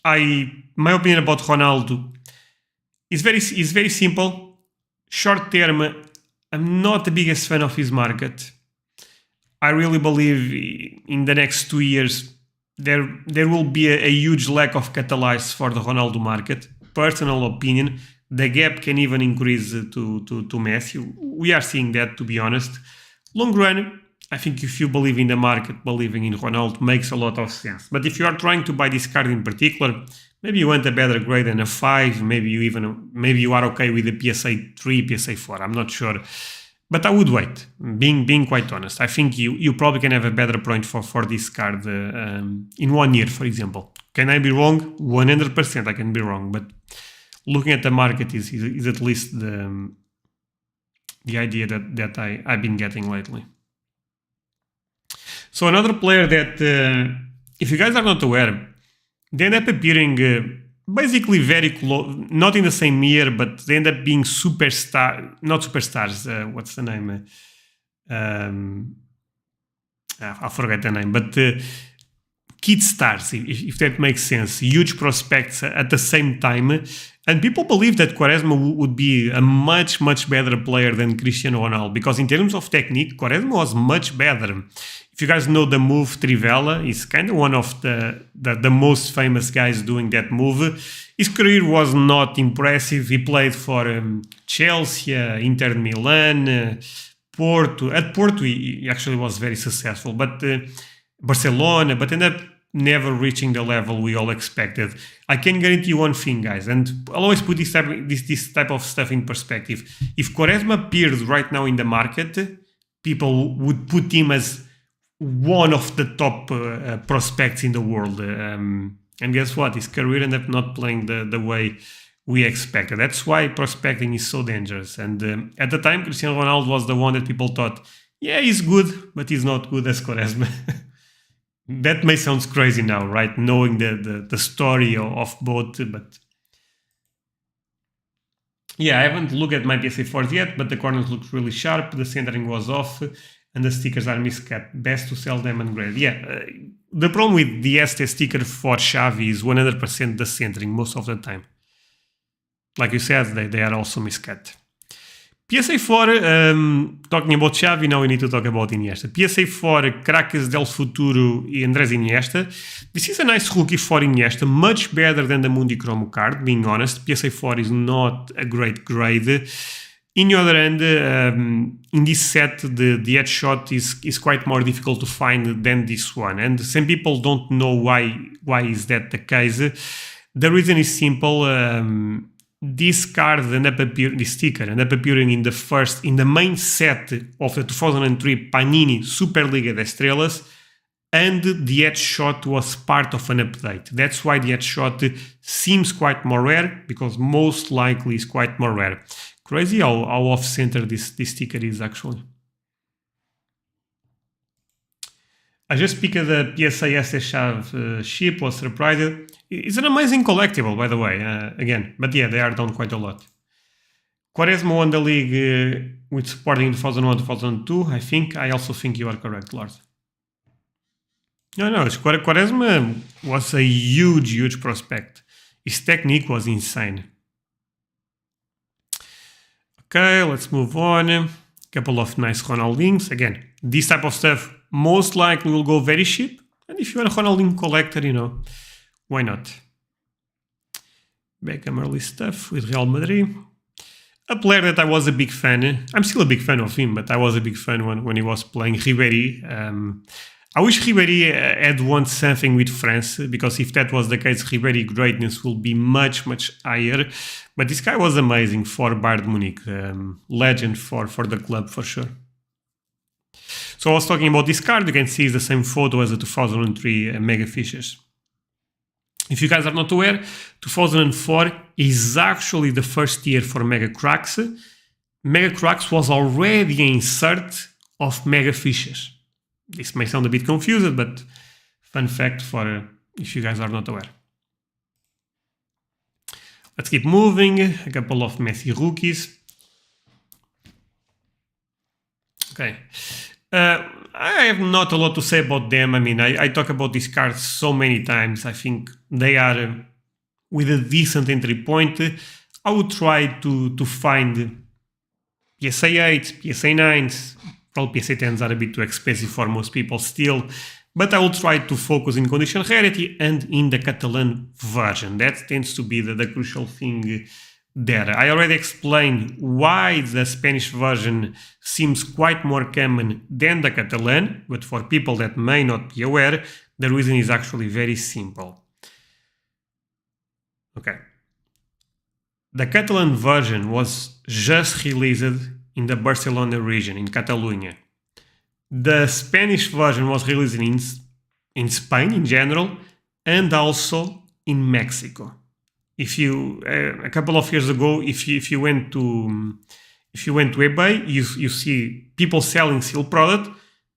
My opinion about Ronaldo is very simple. Short term, I'm not the biggest fan of his market. I really believe in the next 2 years there will be a huge lack of catalysts for the Ronaldo market. Personal opinion. The gap can even increase to Messi. We are seeing that, to be honest. Long run, I think if you believe in the market, believing in Ronaldo makes a lot of sense. But if you are trying to buy this card in particular, maybe you want a better grade than a 5, maybe you are okay with a PSA 3, PSA 4, I'm not sure. But I would wait, being quite honest. I think you probably can have a better point for this card in 1 year, for example. Can I be wrong? 100% I can be wrong, but looking at the market is at least the idea that I've been getting lately. So another player that, if you guys are not aware, they end up appearing basically very close, not in the same year, but they end up being not superstars. What's the name? I forget the name, but kid stars, if that makes sense, huge prospects at the same time. And people believe that Quaresma would be a much, much better player than Cristiano Ronaldo, because in terms of technique, Quaresma was much better. If you guys know the move Trivela, he's kind of one of the most famous guys doing that move. His career was not impressive. He played for Chelsea, Inter Milan, Porto. At Porto, he actually was very successful, but Barcelona, but ended up never reaching the level we all expected. I can guarantee you one thing, guys, and I'll always put this type of stuff in perspective. If Quaresma appeared right now in the market, people would put him as one of the top prospects in the world. And guess what? His career ended up not playing the way we expected. That's why prospecting is so dangerous. And at the time, Cristiano Ronaldo was the one that people thought, yeah, he's good, but he's not good as Quaresma. That may sound crazy now, right? Knowing the story of both, but yeah, I haven't looked at my PSA4s yet, but the corners look really sharp, the centering was off, and the stickers are miscut. Best to sell them and grade. Yeah, the problem with the ST sticker for Xavi is 100% the centering most of the time. Like you said, they are also miscut. PSA4, talking about Xavi, now we need to talk about Iniesta. PSA4, Craques del Futuro e Andrés Iniesta. This is a nice rookie for Iniesta, much better than the Mundi Chromo card, being honest. PSA4 is not a great grade. In the other end, in this set, the headshot is quite more difficult to find than this one. And some people don't know why is that the case. The reason is simple. This card this sticker ended up appearing in the main set of the 2003 Panini Superliga de Estrelas, and the headshot was part of an update. That's why the headshot seems quite more rare, because most likely is quite more rare. Crazy how off-center this sticker is actually. I just picked the PSA ST ship, was surprised. It's an amazing collectible, by the way, again. But yeah, they are down quite a lot. Quaresma won the league with Sporting in 2001-2002. I also think you are correct, Lars. No, Quaresma was a huge prospect. His technique was insane. Okay, let's move on. A couple of nice Ronaldinhos. Again, this type of stuff most likely will go very cheap. And if you're a Ronaldinho collector, why not? Beckham early stuff with Real Madrid. A player that I was a big fan. I'm still a big fan of him, but I was a big fan when he was playing, Ribéry. I wish Ribéry had won something with France, because if that was the case, Ribéry greatness will be much higher. But this guy was amazing for Bayern Munich. Legend for the club, for sure. So I was talking about this card. You can see it's the same photo as the 2003 Mega Fishes. If you guys are not aware, 2004 is actually the first year for Mega Cracks. Mega Cracks was already an insert of Mega Fishes. This may sound a bit confused, but fun fact for if you guys are not aware. Let's keep moving. A couple of Messi rookies. Okay. I have not a lot to say about them. I mean, I talk about these cards so many times. I think they are with a decent entry point. I would try to find PSA 8s, PSA 9s. Probably PSA 10s are a bit too expensive for most people still. But I will try to focus in condition rarity and in the Catalan version. That tends to be the crucial thing there. I already explained why the Spanish version seems quite more common than the Catalan, but for people that may not be aware, the reason is actually very simple. Okay. The Catalan version was just released in the Barcelona region, in Catalonia. The Spanish version was released in Spain in general, and also in Mexico. If you a couple of years ago, if you went to eBay, you see people selling seal product,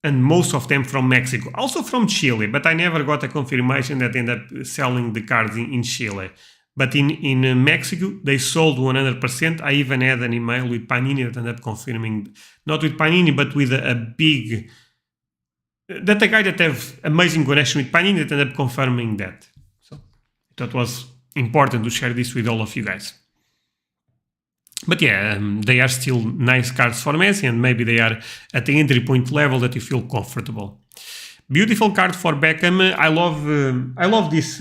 and most of them from Mexico, also from Chile. But I never got a confirmation that they end up selling the cards in Chile. But in Mexico, they sold 100%. I even had an email with Panini that ended up confirming, not with Panini, but with a big that a guy that have amazing connection with Panini that ended up confirming that. So that was important to share this with all of you guys. But yeah, they are still nice cards for Messi, and maybe they are at the entry point level that you feel comfortable. Beautiful card for Beckham. I love this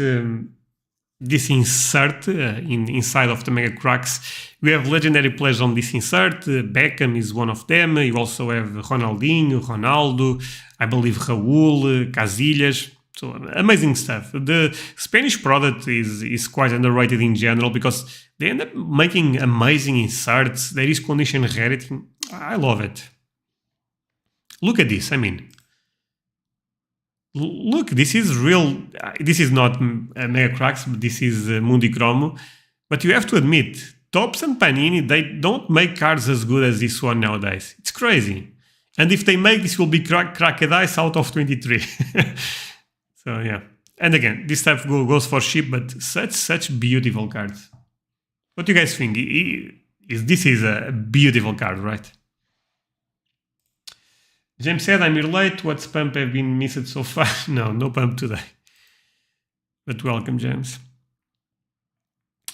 this insert inside of the Mega Cracks. We have legendary players on this insert. Beckham is one of them. You also have Ronaldinho, Ronaldo, I believe Raul, Casillas. So amazing stuff. The Spanish product is quite underrated in general because they end up making amazing inserts. There is condition rarity. I love it. Look at this. I mean, look, this is real. This is not Mega Cracks, but this is Mundi Chromo. But you have to admit, Topps and Panini, they don't make cards as good as this one nowadays. It's crazy. And if they make this, will be cracked ice out of 23. So yeah. And again, this stuff goes for cheap, but such beautiful cards. What do you guys think? This is a beautiful card, right? James said, I'm here late. What's pump have been missed so far? No pump today. But welcome, James.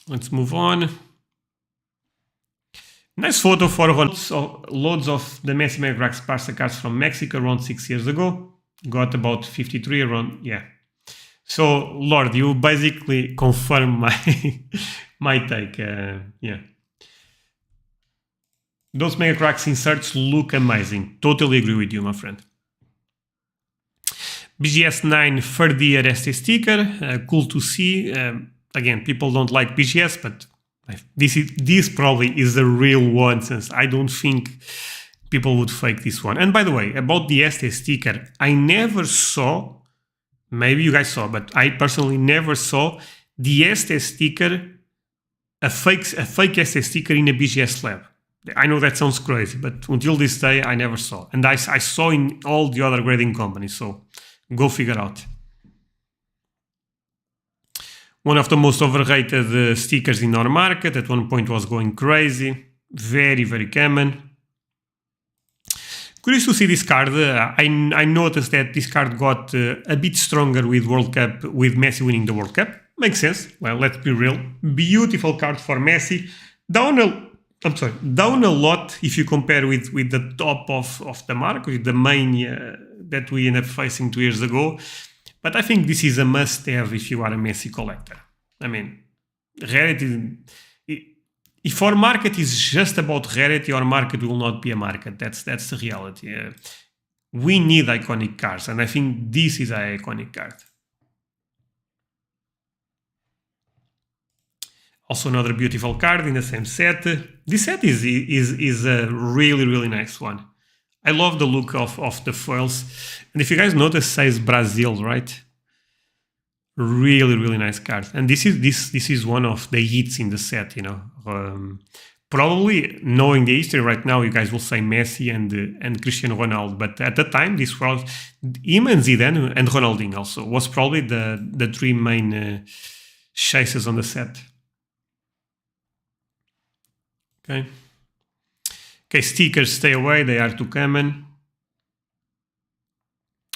Let's move on. Nice photo for loads of the Messi Mega Cracks Barca cards from Mexico around 6 years ago. Got about 53 around, yeah. So, Lord, you basically confirm my take, yeah. Those Mega Cracks inserts look amazing. Totally agree with you, my friend. BGS 9 third year ST sticker, cool to see. Again, people don't like BGS, but this probably is the real one, since I don't think people would fake this one. And by the way, about the ST sticker, I never saw, maybe you guys saw, but I personally never saw the ST sticker, a fake ST sticker in a BGS lab. I know that sounds crazy, but until this day, I never saw. And I saw in all the other grading companies, so go figure out. One of the most overrated stickers in our market. At one point was going crazy. Very, very common. Curious to see this card. I noticed that this card got a bit stronger with World Cup, with Messi winning the World Cup. Makes sense. Well, let's be real. Beautiful card for Messi. Down a lot if you compare with the top of the market, with the main that we ended up facing 2 years ago. But I think this is a must-have if you are a Messi collector. I mean, rarity. If our market is just about rarity, our market will not be a market. That's the reality. We need iconic cards, and I think this is an iconic card. Also, another beautiful card in the same set. This set is a really, really nice one. I love the look of the foils. And if you guys notice, says Brazil, right? Really, really nice card. And this is one of the hits in the set, you know. Probably knowing the history right now, you guys will say Messi and Cristiano Ronaldo. But at the time, this was him and Zidane and Ronaldinho also was probably the three main chases on the set. Okay, stickers, stay away. They are too common.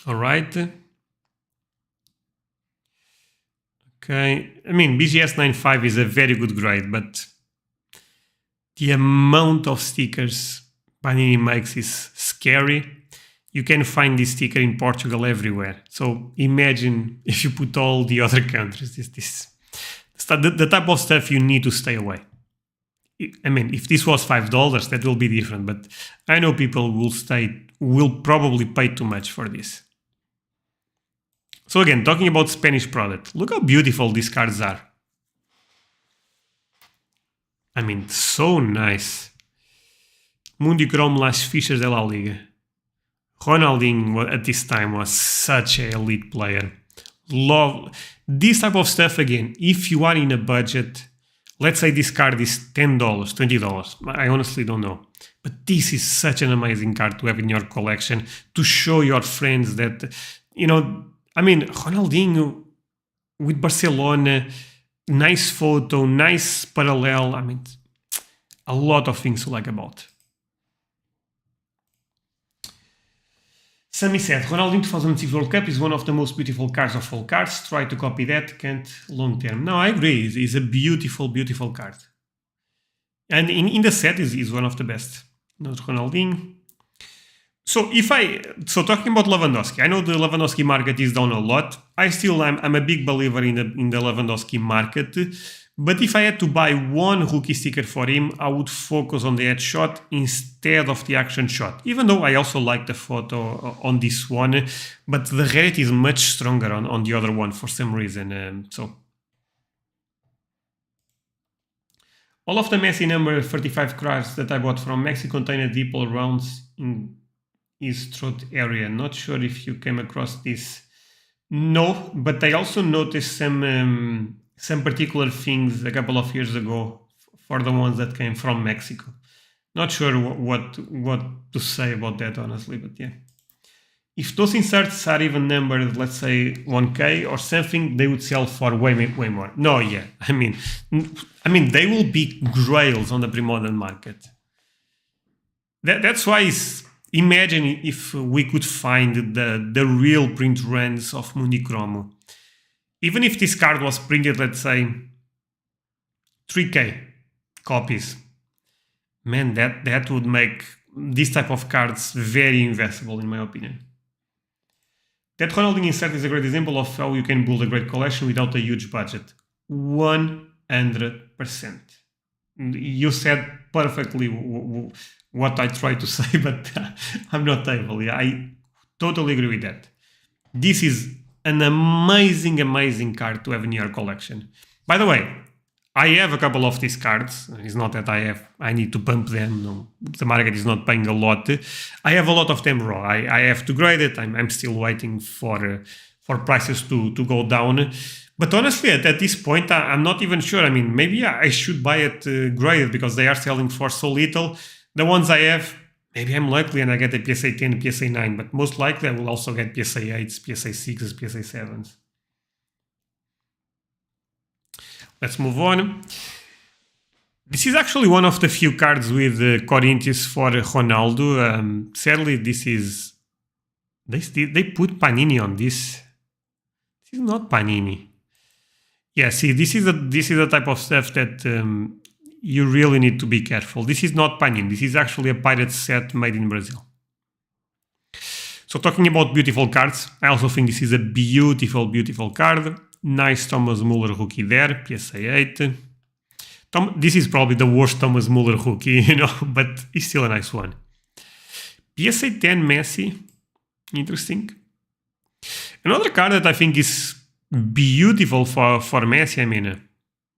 All right. Okay, I mean, BGS 9.5 is a very good grade, but the amount of stickers Panini makes is scary. You can find this sticker in Portugal everywhere. So imagine if you put all the other countries. The type of stuff you need to stay away. I mean, if this was $5, that will be different, but I know people will probably pay too much for this. So again, talking about Spanish product, look how beautiful these cards are. I mean, so nice. Mundi Chromo Las Fichas de la Liga. Ronaldinho at this time was such an elite player. Love this type of stuff again. If you are in a budget, let's say this card is $10, $20. I honestly don't know. But this is such an amazing card to have in your collection to show your friends that, you know, I mean, Ronaldinho with Barcelona, nice photo, nice parallel. I mean, a lot of things to like about. Sammy said, Ronaldinho 2006 World Cup is one of the most beautiful cards of all cards. Try to copy that, can't long term. No, I agree. It's a beautiful, beautiful card. And in the set is one of the best. Not Ronaldinho. So talking about Lewandowski, I know the Lewandowski market is down a lot. I'm a big believer in the Lewandowski market. But if I had to buy one rookie sticker for him, I would focus on the headshot instead of the action shot. Even though I also like the photo on this one, but the rarity is much stronger on the other one for some reason. All of the Messi number 35 cards that I bought from Mexico contain a dipole rounds in his throat area. Not sure if you came across this. No, but I also noticed some particular things a couple of years ago for the ones that came from Mexico. Not sure what to say about that, honestly, but yeah. If those inserts are even numbered, let's say 1K or something, they would sell for way more. No, yeah. I mean, they will be grails on the pre-modern market. That's why imagine if we could find the real print runs of Mundicromo. Even if this card was printed, let's say, 3K copies, man, that would make this type of cards very investable, in my opinion. That Ronaldinho insert is a great example of how you can build a great collection without a huge budget. 100%. You said perfectly what I tried to say, but I'm not able. Yeah, I totally agree with that. This is an amazing, amazing card to have in your collection. By the way, I have a couple of these cards. It's not that I need to pump them. No, the market is not paying a lot. I have a lot of them raw. I have to grade it. I'm still waiting for prices to go down. But honestly, at this point, I'm not even sure. I mean, maybe I should buy it graded because they are selling for so little. The ones I have, maybe I'm likely and I get a PSA 10, PSA 9, but most likely I will also get PSA 8s, PSA 6s, PSA 7s. Let's move on. This is actually one of the few cards with Corinthians for Ronaldo. Sadly, this is... They put Panini on this. This is not Panini. Yeah, see, this is the type of stuff that you really need to be careful. This is not Panini. This is actually a pirate set made in Brazil. So talking about beautiful cards, I also think this is a beautiful, beautiful card. Nice Thomas Muller rookie there, PSA 8. This is probably the worst Thomas Muller rookie, but it's still a nice one. PSA 10 Messi, interesting. Another card that I think is beautiful for Messi, I mean,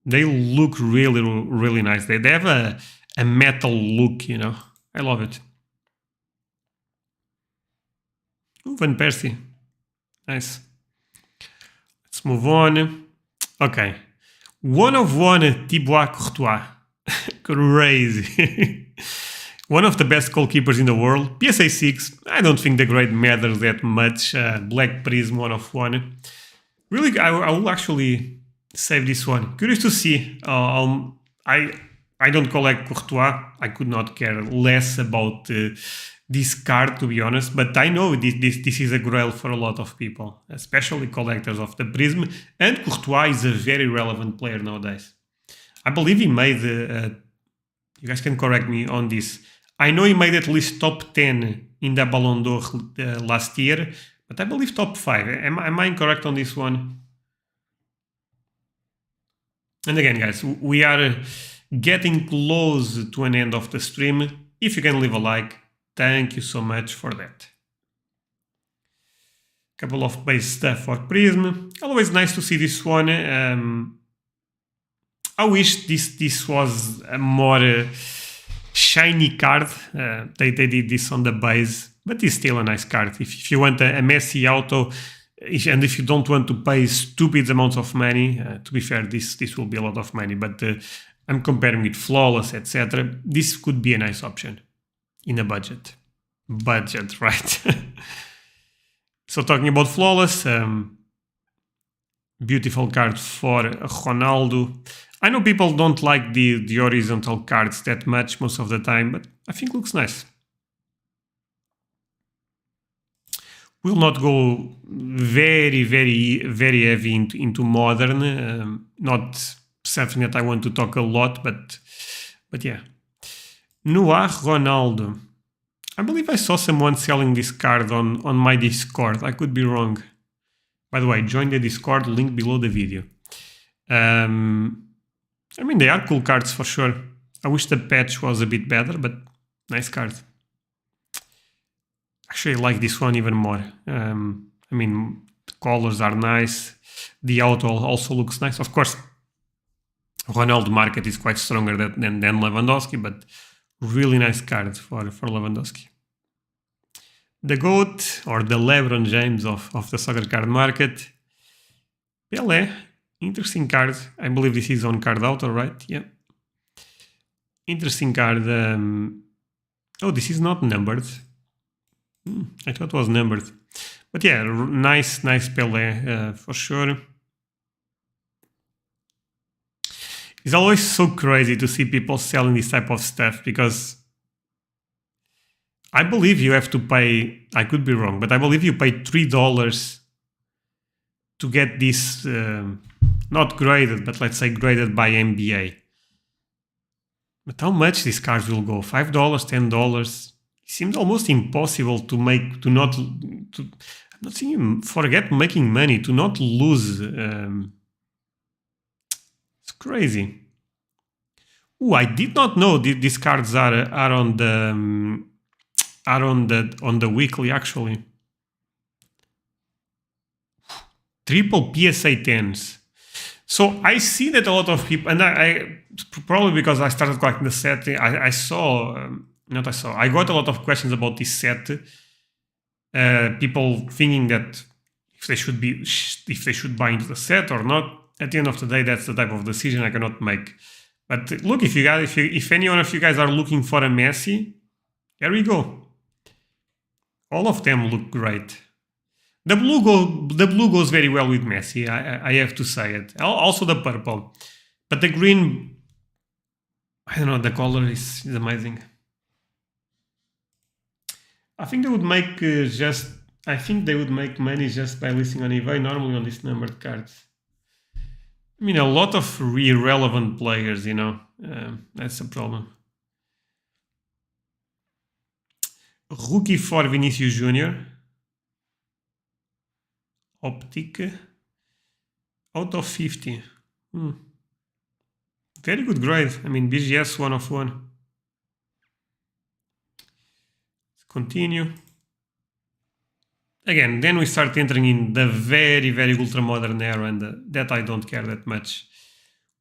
they look really, really nice. They have a metal look, I love it. Van Persie, nice. Let's move on. Okay. 1/1 Thibaut Courtois. Crazy. One of the best goalkeepers in the world. PSA 6. I don't think the grade matters that much. Black Prism 1/1. Really, I will actually save this one. Curious to see. I don't collect Courtois. I could not care less about this card, to be honest, but I know this is a grail for a lot of people, especially collectors of the Prism, and Courtois is a very relevant player nowadays. I believe he made, you guys can correct me on this, I know he made at least top 10 in the Ballon d'Or last year, but I believe top 5. Am I incorrect on this one? And again, guys, we are getting close to an end of the stream. If you can leave a like, thank you so much for that. Couple of base stuff for Prism. Always nice to see this one. I wish this was a more shiny card. They did this on the base, but it's still a nice card. If you want a Messi auto, and if you don't want to pay stupid amounts of money, to be fair, this will be a lot of money, but I'm comparing with Flawless, etc. This could be a nice option. In a budget, right? So talking about Flawless, beautiful card for Ronaldo. I know people don't like the horizontal cards that much most of the time, but I think looks nice. Will not go very, very, very heavy into modern. Not something that I want to talk a lot, but yeah. Noah Ronaldo. I believe I saw someone selling this card on my Discord. I could be wrong. By the way, join the Discord, link below the video. I mean, they are cool cards for sure. I wish the patch was a bit better, but nice card. Actually, I like this one even more. I mean, the colors are nice. The auto also looks nice. Of course, Ronaldo market is quite stronger than Lewandowski, but really nice card for Lewandowski. The GOAT, or the LeBron James of the soccer card market. Pelé, interesting card. I believe this is on card auto, right? Yeah. Interesting card. Oh, this is not numbered. I thought it was numbered. But yeah, nice Pelé for sure. It's always so crazy to see people selling this type of stuff because I believe you have to pay, I could be wrong, but I believe you pay $3 to get this, not graded, but let's say graded by NBA. But how much these cards will go? $5, $10? It seems almost impossible to make, I'm not saying forget making money, to not lose. It's crazy. Oh, I did not know these cards are on the weekly actually. Triple PSA 10s. So I see that a lot of people, and I probably because I started collecting the set, I got a lot of questions about this set. People thinking that if they should buy into the set or not. At the end of the day, that's the type of decision I cannot make. But look, if any one of you guys are looking for a Messi, here we go. All of them look great. The blue goes very well with Messi. I have to say it. Also the purple, but the green, I don't know. The color is amazing. I think they would make money just by listing on eBay. Normally on these numbered cards. I mean, a lot of irrelevant players, you know. That's the problem. Rookie for Vinicius Jr. Optic. Out of 50. Very good grade. I mean, BGS 1 of 1. Let's continue. Again, then we start entering in the very, very ultra-modern era, and that I don't care that much.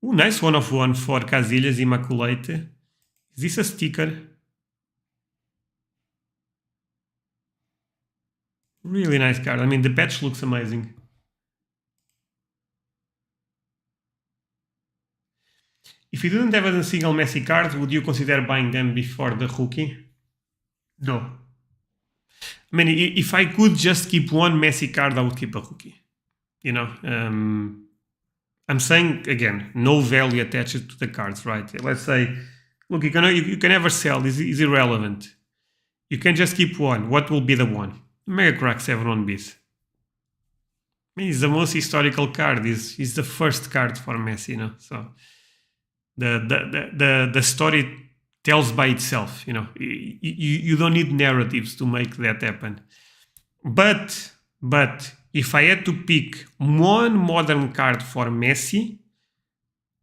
Ooh, nice 1 of 1 for Casillas Immaculate. Is this a sticker? Really nice card. I mean, the patch looks amazing. If you didn't have a single Messi card, would you consider buying them before the rookie? No. I mean, if I could just keep one Messi card, I would keep a rookie. You know, I'm saying again, no value attached to the cards, right? Let's say, look, you can never sell. This is irrelevant. You can just keep one. What will be the one? Mega Crack 7-1 Beast. I mean, it's the most historical card. It's the first card for Messi, you know. So the story tells by itself, you know. You don't need narratives to make that happen. But if I had to pick one modern card for Messi,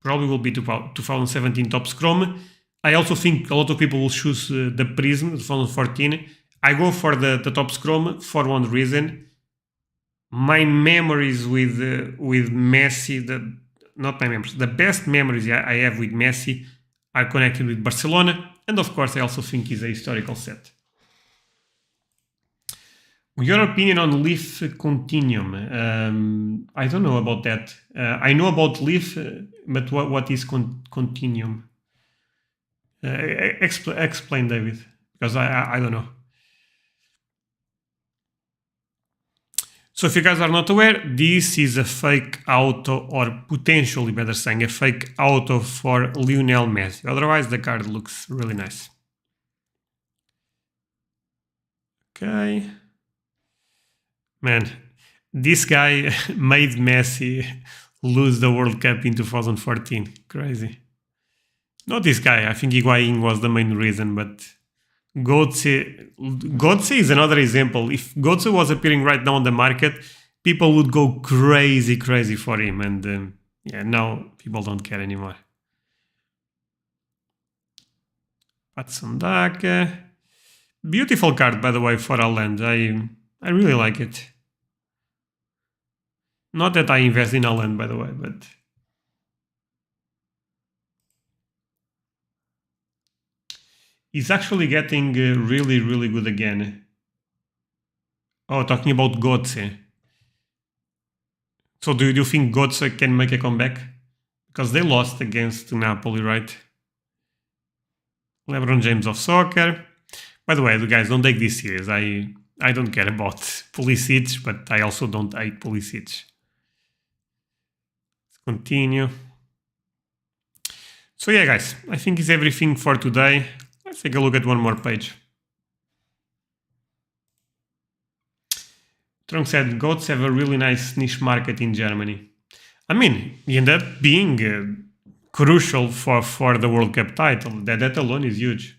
probably will be 2017 Topps Chrome. I also think a lot of people will choose the Prism 2014. I go for the Topps Chrome for one reason. My memories with Messi, the best memories I have with Messi are connected with Barcelona, and of course I also think it's a historical set. Your opinion on Leaf Continuum? I don't know about that. I know about Leaf, but what is Continuum? Explain, David, because I don't know. So if you guys are not aware, this is a fake auto, or potentially better saying, a fake auto for Lionel Messi. Otherwise, the card looks really nice. Okay. Man, this guy made Messi lose the World Cup in 2014. Crazy. Not this guy. I think Higuain was the main reason, but Götze is another example. If Götze was appearing right now on the market, people would go crazy for him. And yeah, now people don't care anymore. Patson Daka. Beautiful card, by the way, for Haaland. I really like it. Not that I invest in Haaland, by the way, but he's actually getting really good again. Oh, talking about Götze. So do you think Götze can make a comeback? Because they lost against Napoli, right? LeBron James of soccer. By the way, guys, don't take this serious. I don't care about Pulisic, but I also don't hate Pulisic. Let's continue. So yeah, guys, I think it's everything for today. Let's take a look at one more page. Trunk said, goats have a really nice niche market in Germany. I mean, he ended up being crucial for the World Cup title. That alone is huge.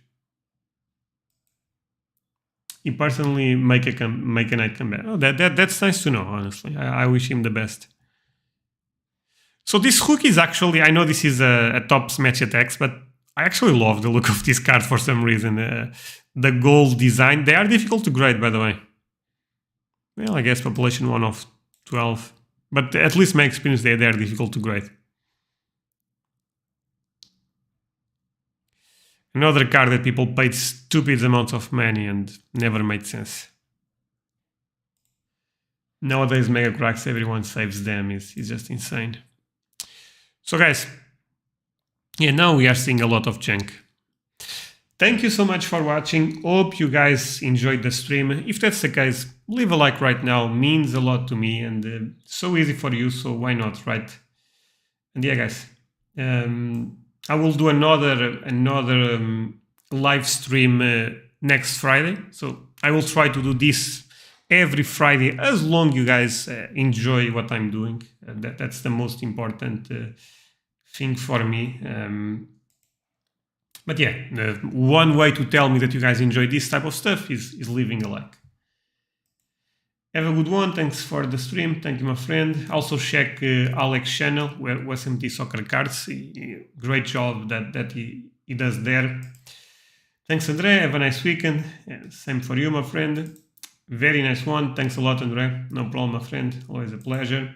He personally make a night comeback. Oh, that's nice to know, honestly. I wish him the best. So this hook is actually, I know this is a tops match attacks, but I actually love the look of this card for some reason. The gold design, they are difficult to grade, by the way. Well, I guess population 1 of 12. But at least my experience, they are difficult to grade. Another card that people paid stupid amounts of money and never made sense. Nowadays, Mega Cracks, everyone saves them. It's just insane. So guys, yeah, now we are seeing a lot of junk. Thank you so much for watching. Hope you guys enjoyed the stream. If that's the case, leave a like right now. Means a lot to me and so easy for you, so why not, right? And yeah, guys, I will do another live stream next Friday. So I will try to do this every Friday as long you guys enjoy what I'm doing. That's the most important thing for me. But yeah, one way to tell me that you guys enjoy this type of stuff is leaving a like. Have a good one. Thanks for the stream. Thank you, my friend. Also check Alex's channel, SMT Soccer Cards. Great job that he does there. Thanks, Andre. Have a nice weekend. Same for you, my friend. Very nice one. Thanks a lot, Andre. No problem, my friend. Always a pleasure.